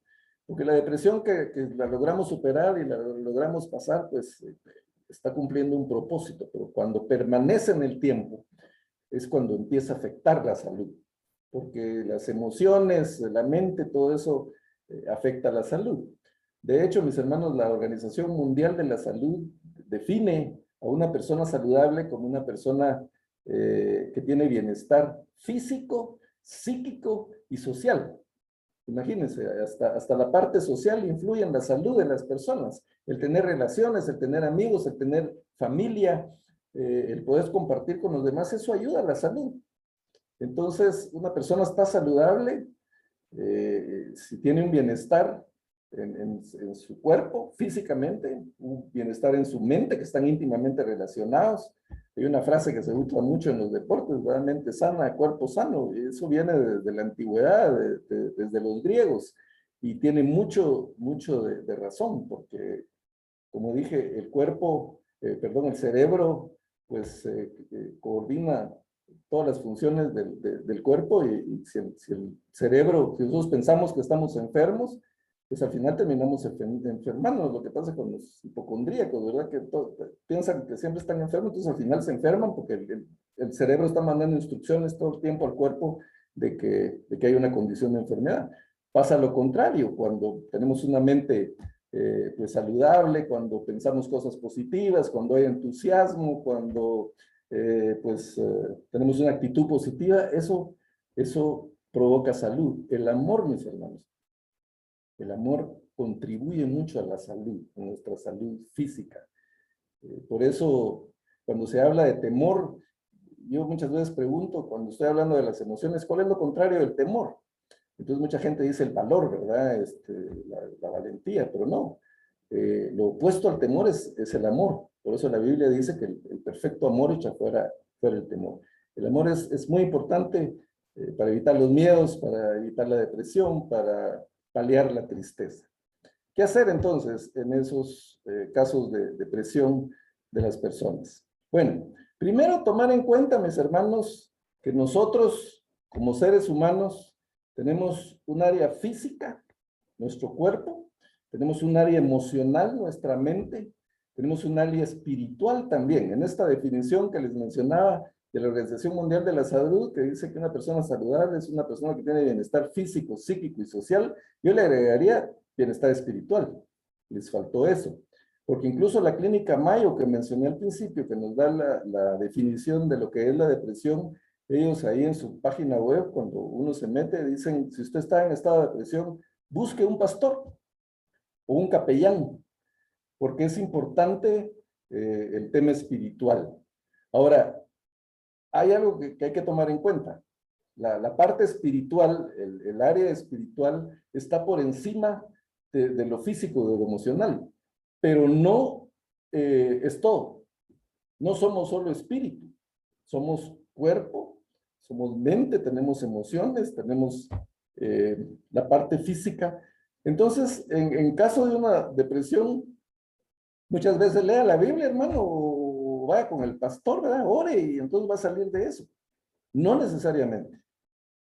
[SPEAKER 1] Porque la depresión que la logramos superar y la logramos pasar, pues está cumpliendo un propósito, pero cuando permanece en el tiempo, es cuando empieza a afectar la salud. Porque las emociones, la mente, todo eso afecta a la salud. De hecho, mis hermanos, la Organización Mundial de la Salud define a una persona saludable como una persona que tiene bienestar físico, psíquico y social. Imagínense, hasta la parte social influye en la salud de las personas. El tener relaciones, el tener amigos, el tener familia, el poder compartir con los demás, eso ayuda a la salud. Entonces, una persona está saludable si tiene un bienestar en su cuerpo, físicamente, un bienestar en su mente, que están íntimamente relacionados. Hay una frase que se usa mucho en los deportes, ¿verdad? Mente sana, cuerpo sano, y eso viene desde la antigüedad, desde los griegos, y tiene mucho de razón, porque, como dije, el cuerpo, el cerebro, pues coordina todas las funciones del cuerpo, y si el cerebro, si nosotros pensamos que estamos enfermos, pues al final terminamos enfermándonos. Lo que pasa con los hipocondríacos, ¿verdad? Que piensan que siempre están enfermos, entonces al final se enferman porque el cerebro está mandando instrucciones todo el tiempo al cuerpo de que hay una condición de enfermedad. Pasa lo contrario, cuando tenemos una mente pues saludable, cuando pensamos cosas positivas, cuando hay entusiasmo, cuando tenemos una actitud positiva, eso provoca salud. El amor, mis hermanos, el amor contribuye mucho a la salud, a nuestra salud física. Por eso, cuando se habla de temor, yo muchas veces pregunto, cuando estoy hablando de las emociones, ¿cuál es lo contrario del temor? Entonces mucha gente dice el valor, ¿verdad? La valentía, pero no. Lo opuesto al temor es el amor. Por eso la Biblia dice que el perfecto amor echa fuera el temor. El amor es muy importante para evitar los miedos, para evitar la depresión, para paliar la tristeza. ¿Qué hacer entonces en esos casos de depresión de las personas? Bueno, primero tomar en cuenta, mis hermanos, que nosotros como seres humanos tenemos un área física, nuestro cuerpo, tenemos un área emocional, nuestra mente, tenemos un área espiritual también. En esta definición que les mencionaba de la Organización Mundial de la Salud, que dice que una persona saludable es una persona que tiene bienestar físico, psíquico y social, yo le agregaría bienestar espiritual. Les faltó eso. Porque incluso la clínica Mayo, que mencioné al principio, que nos da la definición de lo que es la depresión, ellos ahí en su página web, cuando uno se mete, dicen, si usted está en estado de depresión, busque un pastor o un capellán, porque es importante el tema espiritual. Ahora, hay algo que hay que tomar en cuenta. La parte espiritual, el área espiritual, está por encima de lo físico, de lo emocional, pero no es todo. No somos solo espíritu, somos cuerpo, somos mente, tenemos emociones, tenemos la parte física. Entonces, en caso de una depresión, muchas veces lea la Biblia, hermano, o vaya con el pastor, ¿verdad? Ore y entonces va a salir de eso. No necesariamente.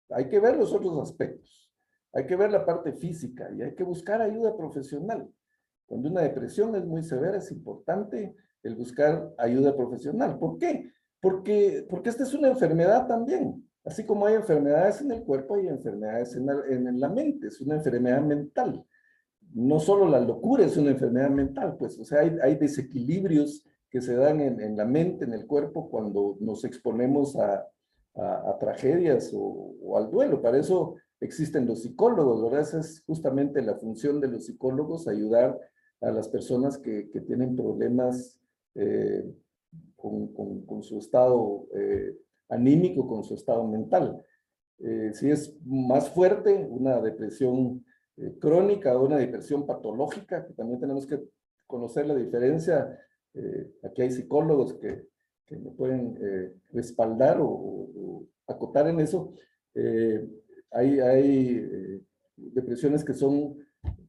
[SPEAKER 1] Hay que ver los otros aspectos. Hay que ver la parte física y hay que buscar ayuda profesional. Cuando una depresión es muy severa, es importante el buscar ayuda profesional. ¿Por qué? Porque esta es una enfermedad también. Así como hay enfermedades en el cuerpo, hay enfermedades en la mente. Es una enfermedad mental. No solo la locura es una enfermedad mental, pues, o sea, hay desequilibrios que se dan en la mente, en el cuerpo, cuando nos exponemos a tragedias o al duelo. Para eso existen los psicólogos, ¿verdad? Esa es justamente la función de los psicólogos, ayudar a las personas que tienen problemas con su estado anímico, con su estado mental. Si es más fuerte, una depresión crónica o una depresión patológica, que también tenemos que conocer la diferencia. Aquí hay psicólogos que me pueden respaldar o acotar en eso. Hay depresiones que son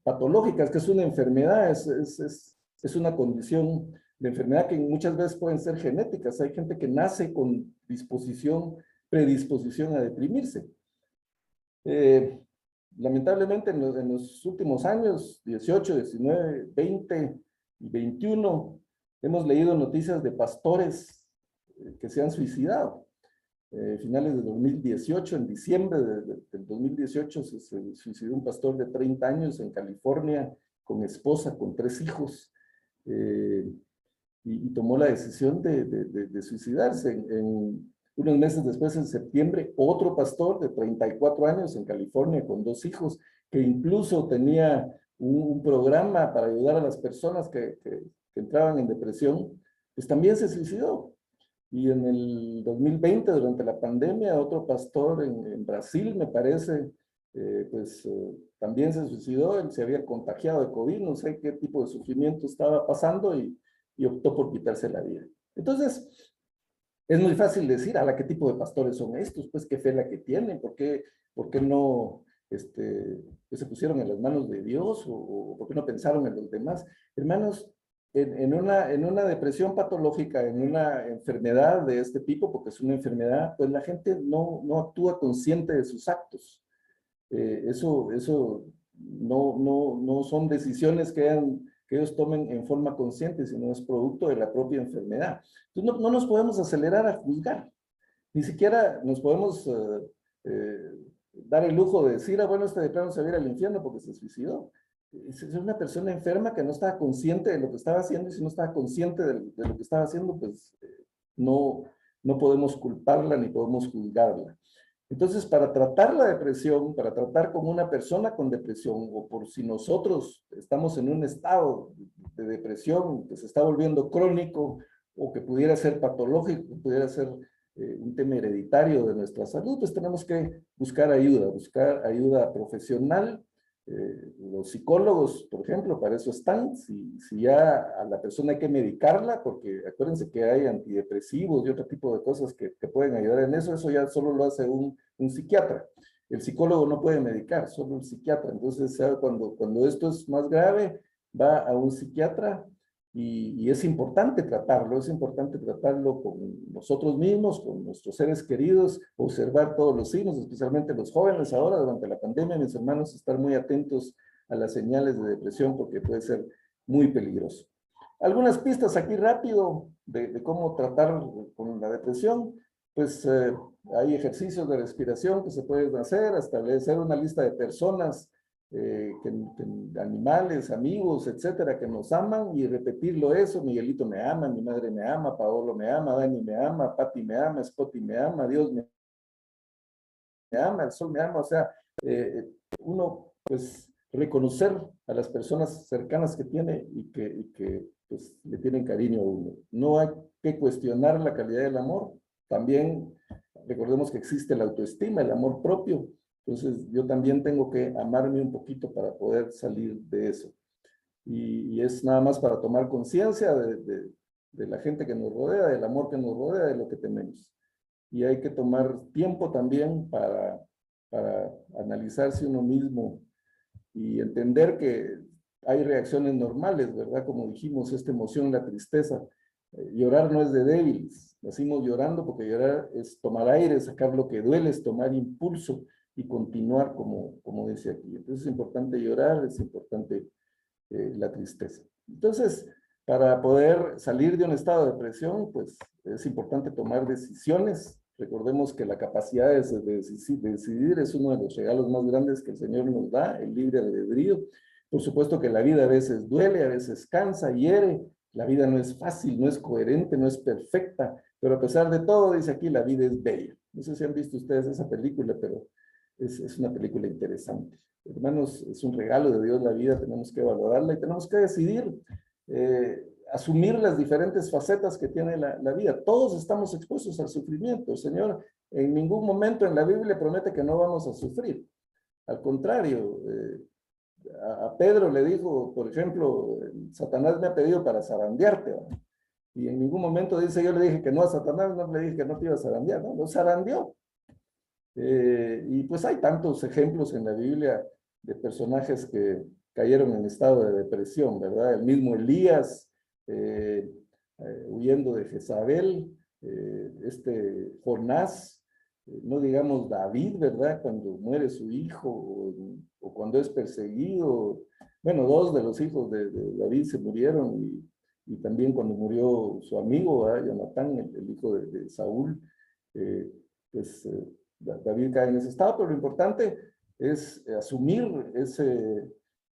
[SPEAKER 1] patológicas, que es una enfermedad, es es una condición de enfermedad que muchas veces pueden ser genéticas. Hay gente que nace con predisposición a deprimirse. Lamentablemente en los últimos años, 18, 19, 20 y 21, hemos leído noticias de pastores que se han suicidado. Finales de 2018, en diciembre del 2018, se suicidó un pastor de 30 años en California, con esposa, con 3 hijos, y tomó la decisión de suicidarse. Unos meses después, en septiembre, otro pastor de 34 años en California, con 2 hijos, que incluso tenía un programa para ayudar a las personas que entraban en depresión, pues también se suicidó. Y en el 2020, durante la pandemia, otro pastor en Brasil, me parece, también se suicidó. Él se había contagiado de COVID, no sé qué tipo de sufrimiento estaba pasando y optó por quitarse la vida. Entonces, es muy fácil decir, ¿qué tipo de pastores son estos? Pues qué fe la que tienen, ¿por qué no se pusieron en las manos de Dios o por qué no pensaron en los demás? Hermanos, en una depresión patológica, en una enfermedad de este tipo, porque es una enfermedad, pues la gente no actúa consciente de sus actos. Eso no son decisiones que ellos tomen en forma consciente, sino es producto de la propia enfermedad. Entonces no nos podemos acelerar a juzgar, ni siquiera nos podemos dar el lujo de decir, bueno, este de plano se va a ir al infierno porque se suicidó. Es una persona enferma que no estaba consciente de lo que estaba haciendo, y si no estaba consciente de lo que estaba haciendo, pues no podemos culparla ni podemos juzgarla. Entonces, para tratar la depresión, para tratar con una persona con depresión, o por si nosotros estamos en un estado de depresión que se está volviendo crónico, o que pudiera ser patológico, pudiera ser un tema hereditario de nuestra salud, pues tenemos que buscar ayuda profesional. Los psicólogos, por ejemplo, para eso están. Si ya a la persona hay que medicarla, porque acuérdense que hay antidepresivos y otro tipo de cosas que pueden ayudar en eso ya solo lo hace un psiquiatra. El psicólogo no puede medicar, solo un psiquiatra. Entonces, cuando esto es más grave, va a un psiquiatra, y es importante tratarlo con nosotros mismos, con nuestros seres queridos, observar todos los signos, especialmente los jóvenes ahora durante la pandemia, mis hermanos, estar muy atentos a las señales de depresión porque puede ser muy peligroso. Algunas pistas aquí rápido de cómo tratar con la depresión. Pues hay ejercicios de respiración que se pueden hacer, establecer una lista de personas, animales, amigos, etcétera, que nos aman, y repetirlo eso: Miguelito me ama, mi madre me ama, Paolo me ama, Dani me ama, Pati me ama, Spotty me ama, Dios me ama, el sol me ama. O sea, uno pues reconocer a las personas cercanas que tiene y que pues le tienen cariño a uno. No hay que cuestionar la calidad del amor. También recordemos que existe la autoestima, el amor propio. Entonces, yo también tengo que amarme un poquito para poder salir de eso. Y es nada más para tomar conciencia de la gente que nos rodea, del amor que nos rodea, de lo que tenemos. Y hay que tomar tiempo también para analizarse uno mismo y entender que hay reacciones normales, ¿verdad? Como dijimos, esta emoción, la tristeza. Llorar no es de débiles. Nacimos llorando, porque llorar es tomar aire, sacar lo que duele, es tomar impulso y continuar, como dice aquí. Entonces es importante llorar, es importante la tristeza. Entonces, para poder salir de un estado de depresión, pues es importante tomar decisiones. Recordemos que la capacidad de decidir es uno de los regalos más grandes que el Señor nos da, el libre albedrío. Por supuesto que la vida a veces duele, a veces cansa, hiere. La vida no es fácil, no es coherente, no es perfecta, pero a pesar de todo, dice aquí, la vida es bella. No sé si han visto ustedes esa película, pero es una película interesante. Hermanos, es un regalo de Dios la vida, tenemos que valorarla y tenemos que decidir asumir las diferentes facetas que tiene la vida. Todos estamos expuestos al sufrimiento. El Señor en ningún momento en la Biblia promete que no vamos a sufrir. Al contrario, a Pedro le dijo, por ejemplo, Satanás me ha pedido para zarandearte, ¿no? Y en ningún momento dice, yo le dije que no a Satanás, no le dije que no te iba a zarandear, ¿no? Lo zarandeó. Y pues hay tantos ejemplos en la Biblia de personajes que cayeron en estado de depresión, ¿verdad? El mismo Elías, huyendo de Jezabel, Jonás, no digamos David, ¿verdad? Cuando muere su hijo o cuando es perseguido. Bueno, dos de los hijos de David se murieron y también cuando murió su amigo, ¿verdad? Jonatán, el hijo de Saúl, pues David cae en ese estado, pero lo importante es asumir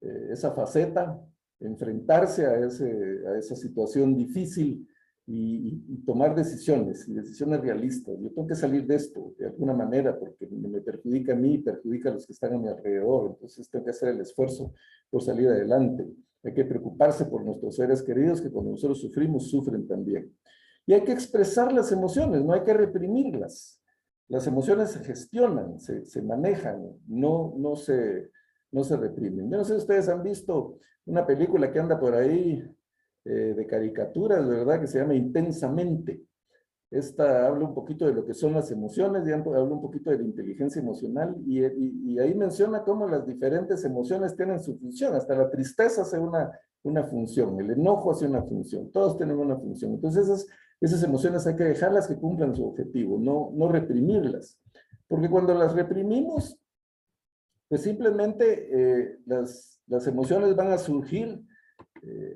[SPEAKER 1] esa faceta, enfrentarse a esa situación difícil y tomar decisiones, y decisiones realistas. Yo tengo que salir de esto de alguna manera porque me perjudica a mí y perjudica a los que están a mi alrededor. Entonces tengo que hacer el esfuerzo por salir adelante. Hay que preocuparse por nuestros seres queridos que cuando nosotros sufrimos, sufren también. Y hay que expresar las emociones, no hay que reprimirlas. Las emociones se gestionan, se manejan, no se reprimen. Yo no sé si ustedes han visto una película que anda por ahí de caricaturas, ¿verdad? Que se llama Intensamente. Esta habla un poquito de lo que son las emociones, y habla un poquito de la inteligencia emocional, y ahí menciona cómo las diferentes emociones tienen su función. Hasta la tristeza hace una función, el enojo hace una función, todos tienen una función. Entonces esas emociones hay que dejarlas que cumplan su objetivo, no reprimirlas. Porque cuando las reprimimos, pues simplemente las emociones van a surgir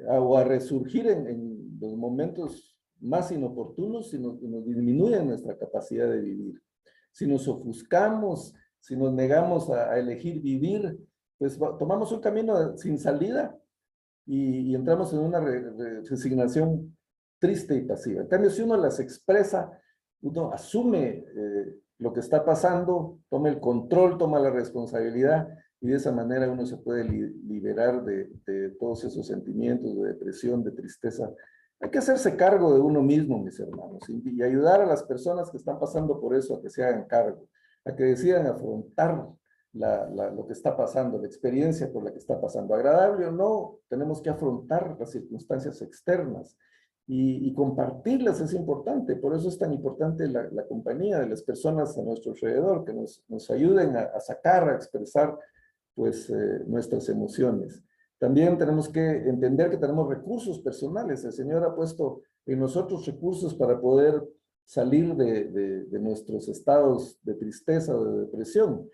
[SPEAKER 1] o a resurgir en los momentos más inoportunos y nos disminuyen nuestra capacidad de vivir. Si nos ofuscamos, si nos negamos a elegir vivir, pues tomamos un camino sin salida y entramos en una resignación triste y pasiva. En cambio, si uno las expresa, uno asume lo que está pasando, toma el control, toma la responsabilidad, y de esa manera uno se puede liberar de todos esos sentimientos de depresión, de tristeza. Hay que hacerse cargo de uno mismo, mis hermanos, y ayudar a las personas que están pasando por eso a que se hagan cargo, a que decidan afrontar lo que está pasando, la experiencia por la que está pasando. Agradable o no, tenemos que afrontar las circunstancias externas y compartirlas es importante. Por eso es tan importante la compañía de las personas a nuestro alrededor, que nos ayuden a sacar, a expresar pues nuestras emociones. También tenemos que entender que tenemos recursos personales. El Señor ha puesto en nosotros recursos para poder salir de nuestros estados de tristeza o de depresión.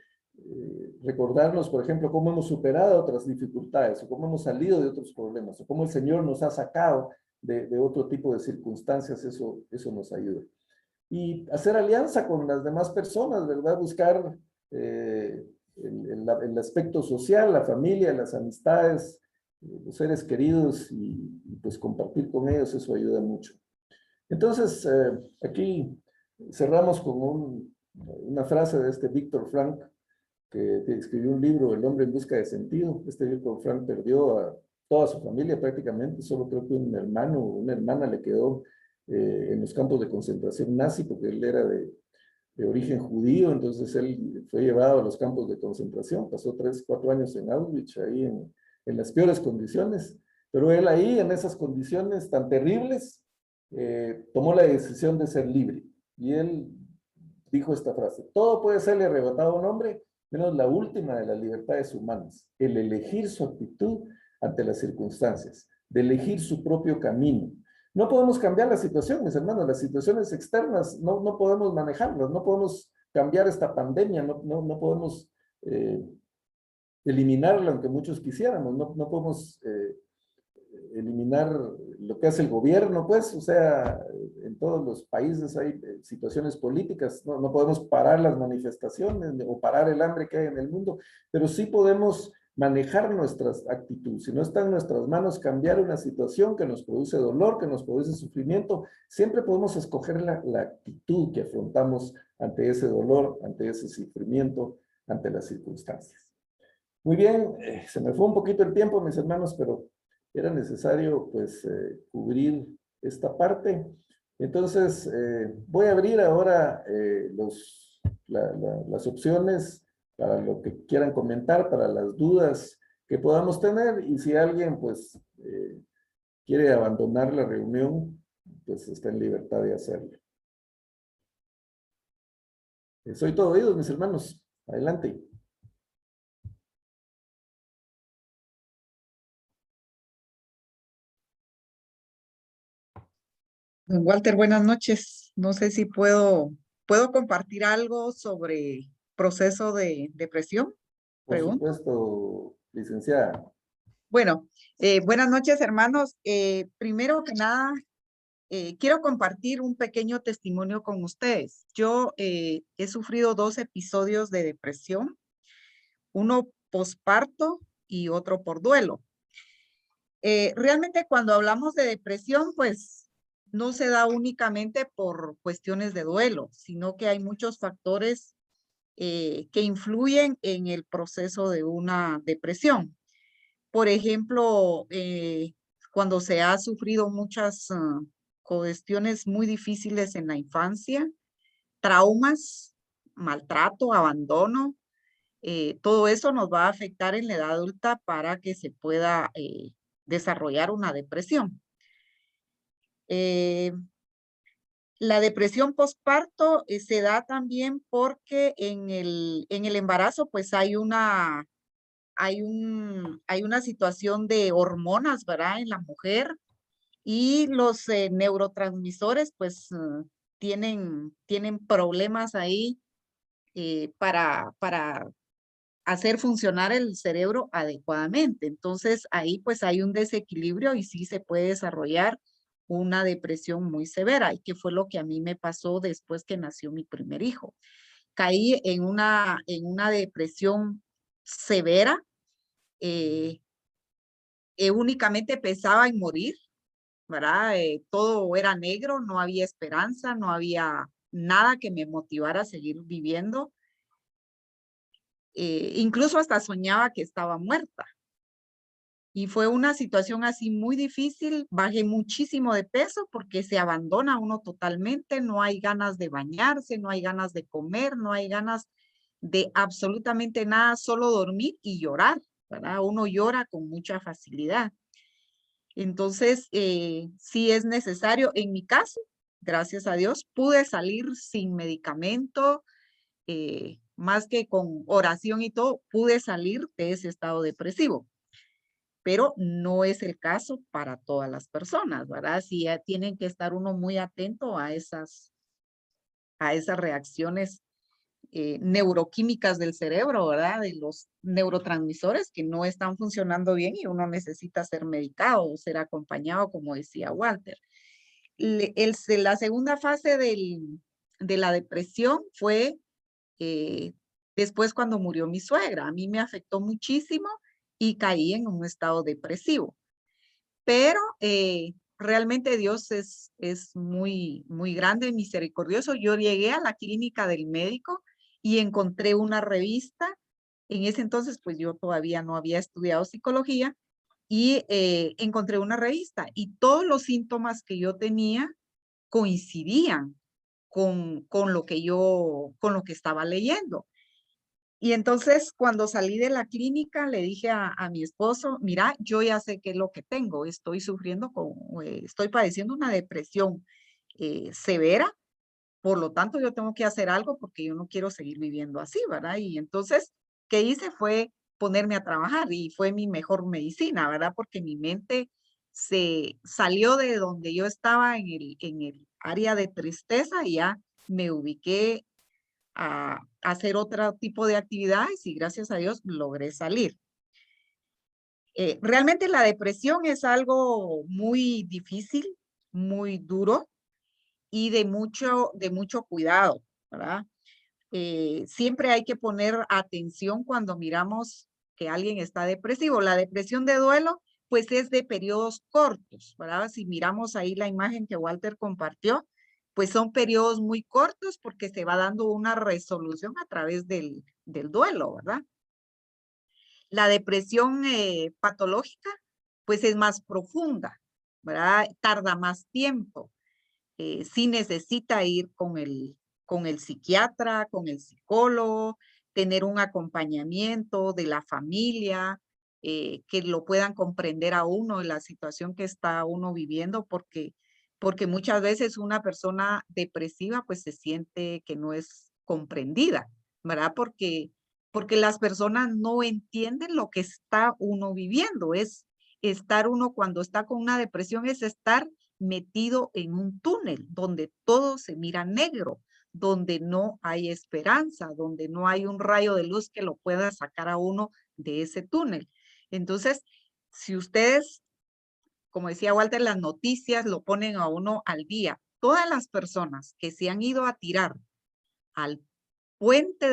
[SPEAKER 1] Recordarnos, por ejemplo, cómo hemos superado otras dificultades, o cómo hemos salido de otros problemas, o cómo el Señor nos ha sacado de otro tipo de circunstancias, eso nos ayuda. Y hacer alianza con las demás personas, ¿verdad? Buscar el aspecto social, la familia, las amistades, los seres queridos y pues compartir con ellos, eso ayuda mucho. Entonces, aquí cerramos con una frase de Víctor Frank, que escribió un libro, El hombre en busca de sentido. Víctor Frank perdió a toda su familia prácticamente, solo creo que un hermano o una hermana le quedó en los campos de concentración nazi, porque él era de origen judío. Entonces él fue llevado a los campos de concentración, pasó 3, 4 años en Auschwitz, ahí en las peores condiciones, pero él ahí, en esas condiciones tan terribles, tomó la decisión de ser libre, y él dijo esta frase: todo puede serle arrebatado a un hombre, menos la última de las libertades humanas, el elegir su actitud ante las circunstancias, de elegir su propio camino. No podemos cambiar la situación, mis hermanos, las situaciones externas no podemos manejarlas, no podemos cambiar esta pandemia, no podemos eliminarla, aunque muchos quisiéramos, no podemos eliminar lo que hace el gobierno, pues, o sea, en todos los países hay situaciones políticas, no podemos parar las manifestaciones o parar el hambre que hay en el mundo, pero sí podemos manejar nuestras actitudes. Si no está en nuestras manos cambiar una situación que nos produce dolor, que nos produce sufrimiento, siempre podemos escoger la actitud que afrontamos ante ese dolor, ante ese sufrimiento, ante las circunstancias. Muy bien, se me fue un poquito el tiempo, mis hermanos, pero era necesario pues cubrir esta parte. Entonces voy a abrir ahora las opciones para lo que quieran comentar, para las dudas que podamos tener, y si alguien pues quiere abandonar la reunión, pues está en libertad de hacerlo. Soy todo oídos, mis hermanos. Adelante.
[SPEAKER 5] Don Walter, buenas noches. No sé si puedo compartir algo sobre proceso de depresión.
[SPEAKER 1] Por
[SPEAKER 5] Pregunto.
[SPEAKER 1] supuesto, licenciada.
[SPEAKER 5] Bueno, buenas noches, hermanos. Primero que nada, quiero compartir un pequeño testimonio con ustedes. Yo he sufrido 2 episodios de depresión, uno posparto y otro por duelo. Realmente cuando hablamos de depresión, pues no se da únicamente por cuestiones de duelo, sino que hay muchos factores que influyen en el proceso de una depresión. Por ejemplo, cuando se ha sufrido muchas cuestiones muy difíciles en la infancia, traumas, maltrato, abandono, todo eso nos va a afectar en la edad adulta para que se pueda desarrollar una depresión. La depresión postparto se da también porque en el embarazo pues hay una situación de hormonas, ¿verdad? En la mujer y los neurotransmisores pues tienen problemas ahí para hacer funcionar el cerebro adecuadamente. Entonces ahí pues hay un desequilibrio y sí se puede desarrollar una depresión muy severa, y que fue lo que a mí me pasó después que nació mi primer hijo. Caí en una depresión severa, eh, únicamente pensaba en morir, ¿verdad? Todo era negro, no había esperanza, no había nada que me motivara a seguir viviendo. Incluso hasta soñaba que estaba muerta. Y fue una situación así muy difícil, bajé muchísimo de peso porque se abandona uno totalmente, no hay ganas de bañarse, no hay ganas de comer, no hay ganas de absolutamente nada, solo dormir y llorar, ¿verdad? Uno llora con mucha facilidad. Entonces, sí es necesario, en mi caso, gracias a Dios, pude salir sin medicamento, más que con oración y todo, pude salir de ese estado depresivo. Pero no es el caso para todas las personas, ¿verdad? Sí, tienen que estar uno muy atento a esas reacciones neuroquímicas del cerebro, ¿verdad? De los neurotransmisores que no están funcionando bien y uno necesita ser medicado o ser acompañado, como decía Walter. La segunda fase de la depresión fue después cuando murió mi suegra. A mí me afectó muchísimo y caí en un estado depresivo. Pero realmente Dios es muy, muy grande y misericordioso. Yo llegué a la clínica del médico y encontré una revista. En ese entonces, pues yo todavía no había estudiado psicología y encontré una revista y todos los síntomas que yo tenía coincidían con lo que estaba leyendo. Y entonces, cuando salí de la clínica, le dije a mi esposo, mira, yo ya sé qué es lo que tengo, estoy padeciendo una depresión severa, por lo tanto, yo tengo que hacer algo porque yo no quiero seguir viviendo así, ¿verdad? Y entonces, ¿qué hice? Fue ponerme a trabajar y fue mi mejor medicina, ¿verdad? Porque mi mente se salió de donde yo estaba en el área de tristeza y ya me ubiqué a hacer otro tipo de actividades y gracias a Dios logré salir. Realmente la depresión es algo muy difícil, muy duro y de mucho cuidado, ¿verdad? Siempre hay que poner atención cuando miramos que alguien está depresivo. La depresión de duelo, pues es de periodos cortos, ¿verdad? Si miramos ahí la imagen que Walter compartió, pues son periodos muy cortos porque se va dando una resolución a través del duelo, ¿verdad? La depresión patológica, pues es más profunda, ¿verdad? Tarda más tiempo. Sí necesita ir con el psiquiatra, con el psicólogo, tener un acompañamiento de la familia, que lo puedan comprender a uno en la situación que está uno viviendo, porque muchas veces una persona depresiva pues se siente que no es comprendida, ¿verdad? Porque las personas no entienden lo que está uno viviendo. Es estar uno cuando está con una depresión, es estar metido en un túnel donde todo se mira negro, donde no hay esperanza, donde no hay un rayo de luz que lo pueda sacar a uno de ese túnel. Entonces, si ustedes, como decía Walter, las noticias lo ponen a uno al día. Todas las personas que se han ido a tirar al puente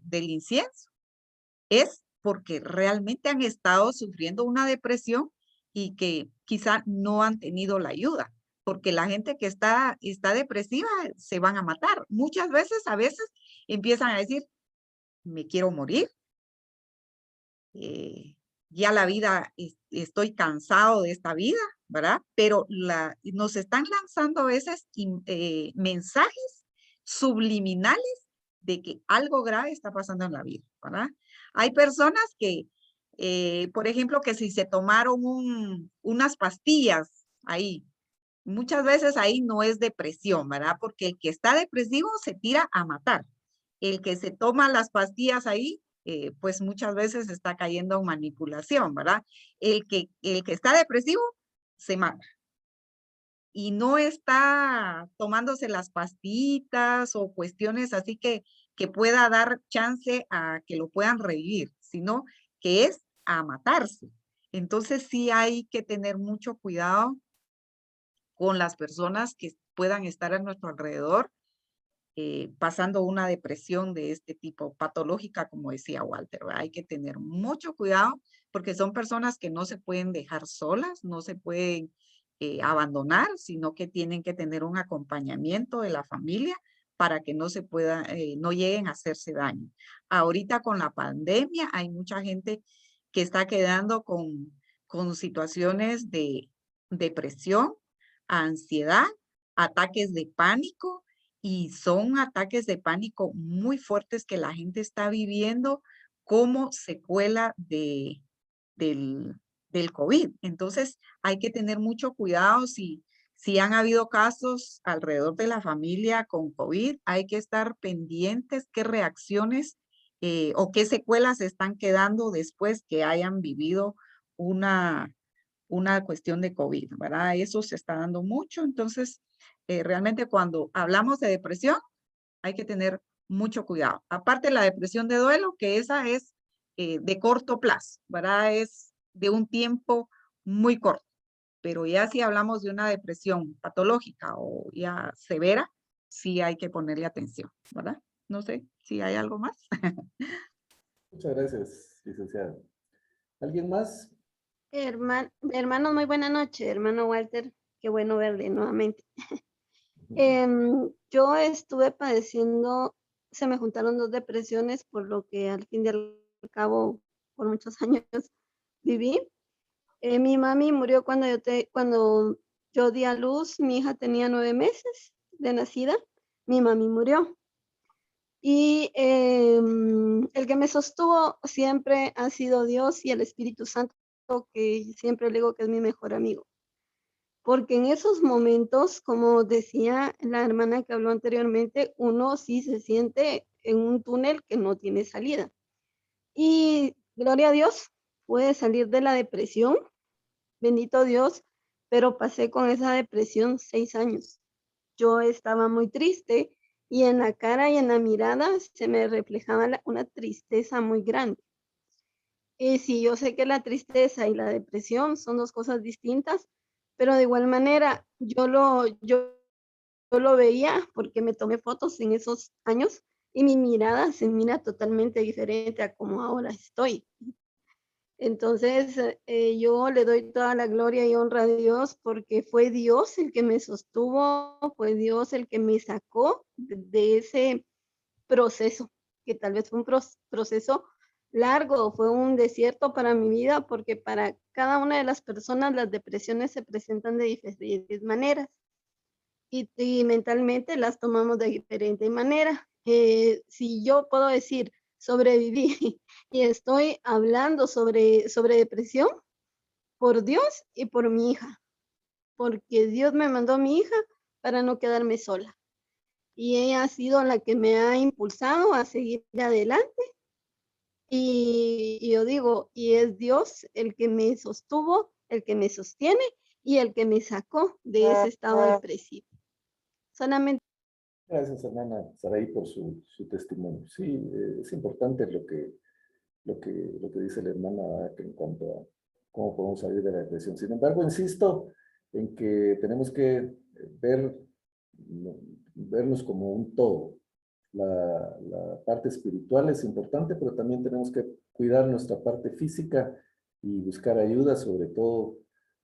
[SPEAKER 5] del incienso es porque realmente han estado sufriendo una depresión y que quizá no han tenido la ayuda, porque la gente que está depresiva se van a matar. Muchas veces, a veces, empiezan a decir, me quiero morir, ya la vida, estoy cansado de esta vida, ¿verdad? Pero nos están lanzando a veces mensajes subliminales de que algo grave está pasando en la vida, ¿verdad? Hay personas que, por ejemplo, que si se tomaron unas pastillas ahí, muchas veces ahí no es depresión, ¿verdad? Porque el que está depresivo se tira a matar. El que se toma las pastillas ahí, pues muchas veces está cayendo en manipulación, ¿verdad? El que está depresivo se mata. Y no está tomándose las pastillitas o cuestiones así que pueda dar chance a que lo puedan revivir, sino que es a matarse. Entonces sí hay que tener mucho cuidado con las personas que puedan estar a nuestro alrededor pasando una depresión de este tipo, patológica, como decía Walter, ¿verdad? Hay que tener mucho cuidado porque son personas que no se pueden dejar solas, no se pueden abandonar, sino que tienen que tener un acompañamiento de la familia para que no se pueda, no lleguen a hacerse daño. Ahorita con la pandemia hay mucha gente que está quedando con situaciones de depresión, ansiedad, ataques de pánico, y son ataques de pánico muy fuertes que la gente está viviendo como secuela del COVID. Entonces, hay que tener mucho cuidado si han habido casos alrededor de la familia con COVID, hay que estar pendientes qué reacciones o qué secuelas están quedando después que hayan vivido una cuestión de COVID, ¿verdad? Eso se está dando mucho, entonces realmente cuando hablamos de depresión hay que tener mucho cuidado. Aparte la depresión de duelo, que esa es de corto plazo, ¿verdad? Es de un tiempo muy corto, pero ya si hablamos de una depresión patológica o ya severa, sí hay que ponerle atención, ¿verdad? No sé si hay algo más.
[SPEAKER 1] Muchas gracias, licenciada. ¿Alguien más?
[SPEAKER 6] Hermano, muy buena noche, hermano Walter. Qué bueno verle nuevamente. Yo estuve padeciendo, se me juntaron dos depresiones, por lo que al fin y al cabo, por muchos años viví. Mi mami murió cuando yo di a luz, mi hija tenía 9 meses de nacida, mi mami murió. Y el que me sostuvo siempre ha sido Dios y el Espíritu Santo, que siempre le digo que es mi mejor amigo. Porque en esos momentos, como decía la hermana que habló anteriormente, uno sí se siente en un túnel que no tiene salida. Y gloria a Dios, pude salir de la depresión, bendito Dios, pero pasé con esa depresión 6 años. Yo estaba muy triste y en la cara y en la mirada se me reflejaba una tristeza muy grande. Y sí, yo sé que la tristeza y la depresión son dos cosas distintas, pero de igual manera yo lo veía porque me tomé fotos en esos años y mi mirada se mira totalmente diferente a como ahora estoy. Entonces, yo le doy toda la gloria y honra a Dios porque fue Dios el que me sostuvo, fue Dios el que me sacó de ese proceso, que tal vez fue un proceso largo, fue un desierto para mi vida, porque para cada una de las personas las depresiones se presentan de diferentes maneras y mentalmente las tomamos de diferente manera. Si yo puedo decir, sobreviví y estoy hablando sobre depresión por Dios y por mi hija, porque Dios me mandó a mi hija para no quedarme sola. Y ella ha sido la que me ha impulsado a seguir adelante. Y yo digo, y es Dios el que me sostuvo, el que me sostiene y el que me sacó de ese estado depresivo. Solamente.
[SPEAKER 1] Gracias, hermana Saraí, por su testimonio. Sí, es importante lo que dice la hermana, ¿verdad? Que en cuanto a cómo podemos salir de la depresión. Sin embargo, insisto en que tenemos que vernos como un todo. La parte espiritual es importante, pero también tenemos que cuidar nuestra parte física y buscar ayuda, sobre todo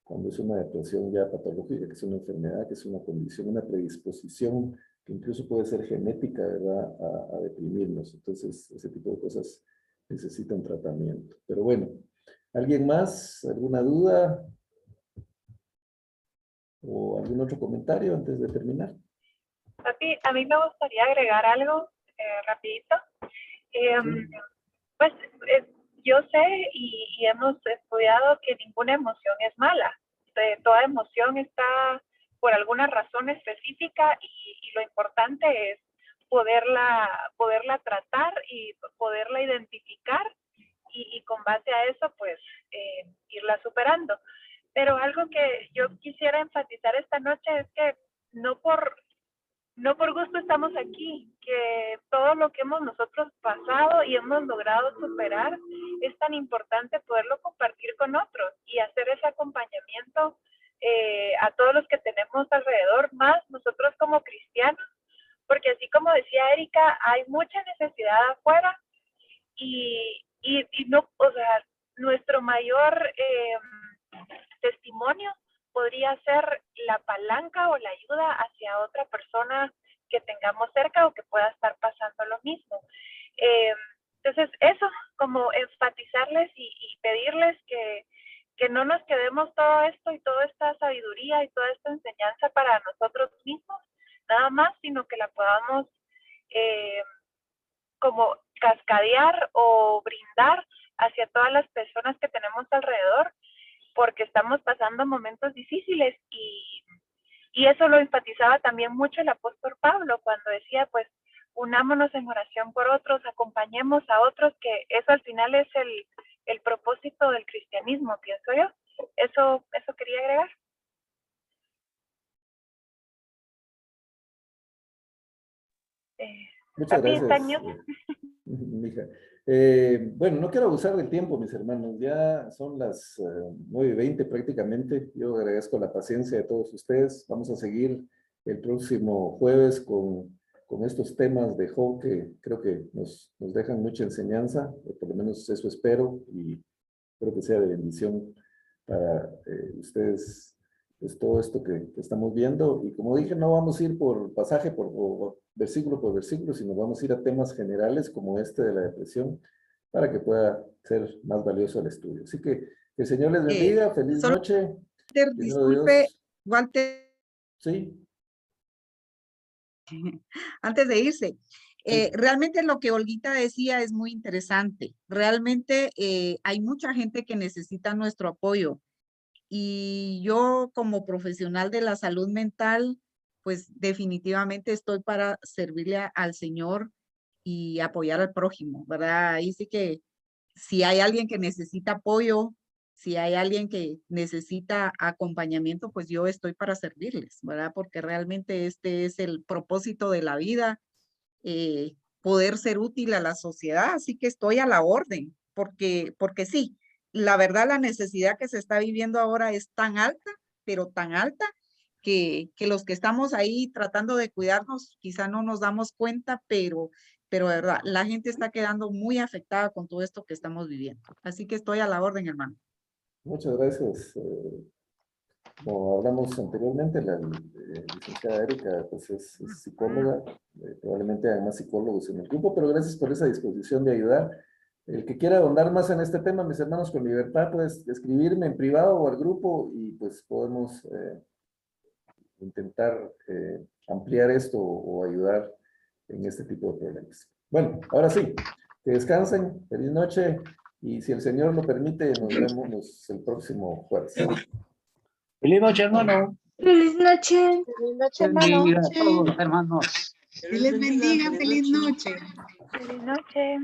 [SPEAKER 1] cuando es una depresión ya patológica, que es una enfermedad, que es una condición, una predisposición que incluso puede ser genética, ¿verdad?, a deprimirnos. Entonces, ese tipo de cosas necesitan tratamiento. Pero bueno, ¿alguien más? ¿Alguna duda? ¿O algún otro comentario antes de terminar?
[SPEAKER 7] Papi, a mí me gustaría agregar algo rapidito. Pues yo sé y hemos estudiado que ninguna emoción es mala. Toda emoción está por alguna razón específica y lo importante es poderla tratar y poderla identificar y con base a eso pues irla superando. Pero algo que yo quisiera enfatizar esta noche es que no por gusto estamos aquí, que todo lo que hemos nosotros pasado y hemos logrado superar es tan importante poderlo compartir con otros y hacer ese acompañamiento a todos los que tenemos alrededor, más nosotros como cristianos, porque así como decía Erika, hay mucha necesidad afuera y no, o sea, nuestro mayor testimonio podría ser la palanca o la ayuda hacia otra persona que tengamos cerca o que pueda estar pasando lo mismo. Entonces, eso, como enfatizarles y pedirles que no nos quedemos todo esto y toda esta sabiduría y toda esta enseñanza para nosotros mismos, nada más, sino que la podamos como cascadear o brindar hacia todas las personas que tenemos alrededor, porque estamos pasando momentos difíciles y eso lo enfatizaba también mucho el apóstol Pablo cuando decía, pues, unámonos en oración por otros, acompañemos a otros, que eso al final es el propósito del cristianismo, pienso yo. Eso quería agregar.
[SPEAKER 1] Muchas gracias, mija. Bueno, no quiero abusar del tiempo, mis hermanos. Ya son las 9:20 prácticamente. Yo agradezco la paciencia de todos ustedes. Vamos a seguir el próximo jueves con estos temas de Job que creo que nos dejan mucha enseñanza, por lo menos eso espero, y espero que sea de bendición para ustedes, pues, todo esto que estamos viendo. Y como dije, no vamos a ir por pasaje, por versículo, sino vamos a ir a temas generales como este de la depresión, para que pueda ser más valioso el estudio. Así que el Señor les bendiga, feliz noche.
[SPEAKER 5] Disculpe, Walter.
[SPEAKER 1] Sí.
[SPEAKER 5] Antes de irse, realmente lo que Olguita decía es muy interesante. Realmente hay mucha gente que necesita nuestro apoyo y yo como profesional de la salud mental, pues definitivamente estoy para servirle al Señor y apoyar al prójimo, ¿verdad? Ahí sí que si hay alguien que necesita apoyo, si hay alguien que necesita acompañamiento, pues yo estoy para servirles, ¿verdad? Porque realmente este es el propósito de la vida, poder ser útil a la sociedad, así que estoy a la orden, porque sí, la verdad la necesidad que se está viviendo ahora es tan alta, pero tan alta, que los que estamos ahí tratando de cuidarnos, quizá no nos damos cuenta, pero de verdad, la gente está quedando muy afectada con todo esto que estamos viviendo. Así que estoy a la orden, hermano.
[SPEAKER 1] Muchas gracias. Como hablamos anteriormente, la licenciada Erika pues es psicóloga, probablemente hay más psicólogos en el grupo, pero gracias por esa disposición de ayudar. El que quiera ahondar más en este tema, mis hermanos, con libertad, puedes escribirme en privado o al grupo y pues podemos intentar ampliar esto o ayudar en este tipo de problemas. Bueno, ahora sí, que descansen, feliz noche, y si el Señor lo permite, nos vemos el próximo jueves.
[SPEAKER 8] Feliz noche, hermano.
[SPEAKER 9] Feliz noche.
[SPEAKER 10] Feliz noche,
[SPEAKER 8] Bendiga
[SPEAKER 10] hermano.
[SPEAKER 8] a todos, hermanos.
[SPEAKER 3] Dios les bendiga, feliz noche.
[SPEAKER 7] Feliz noche.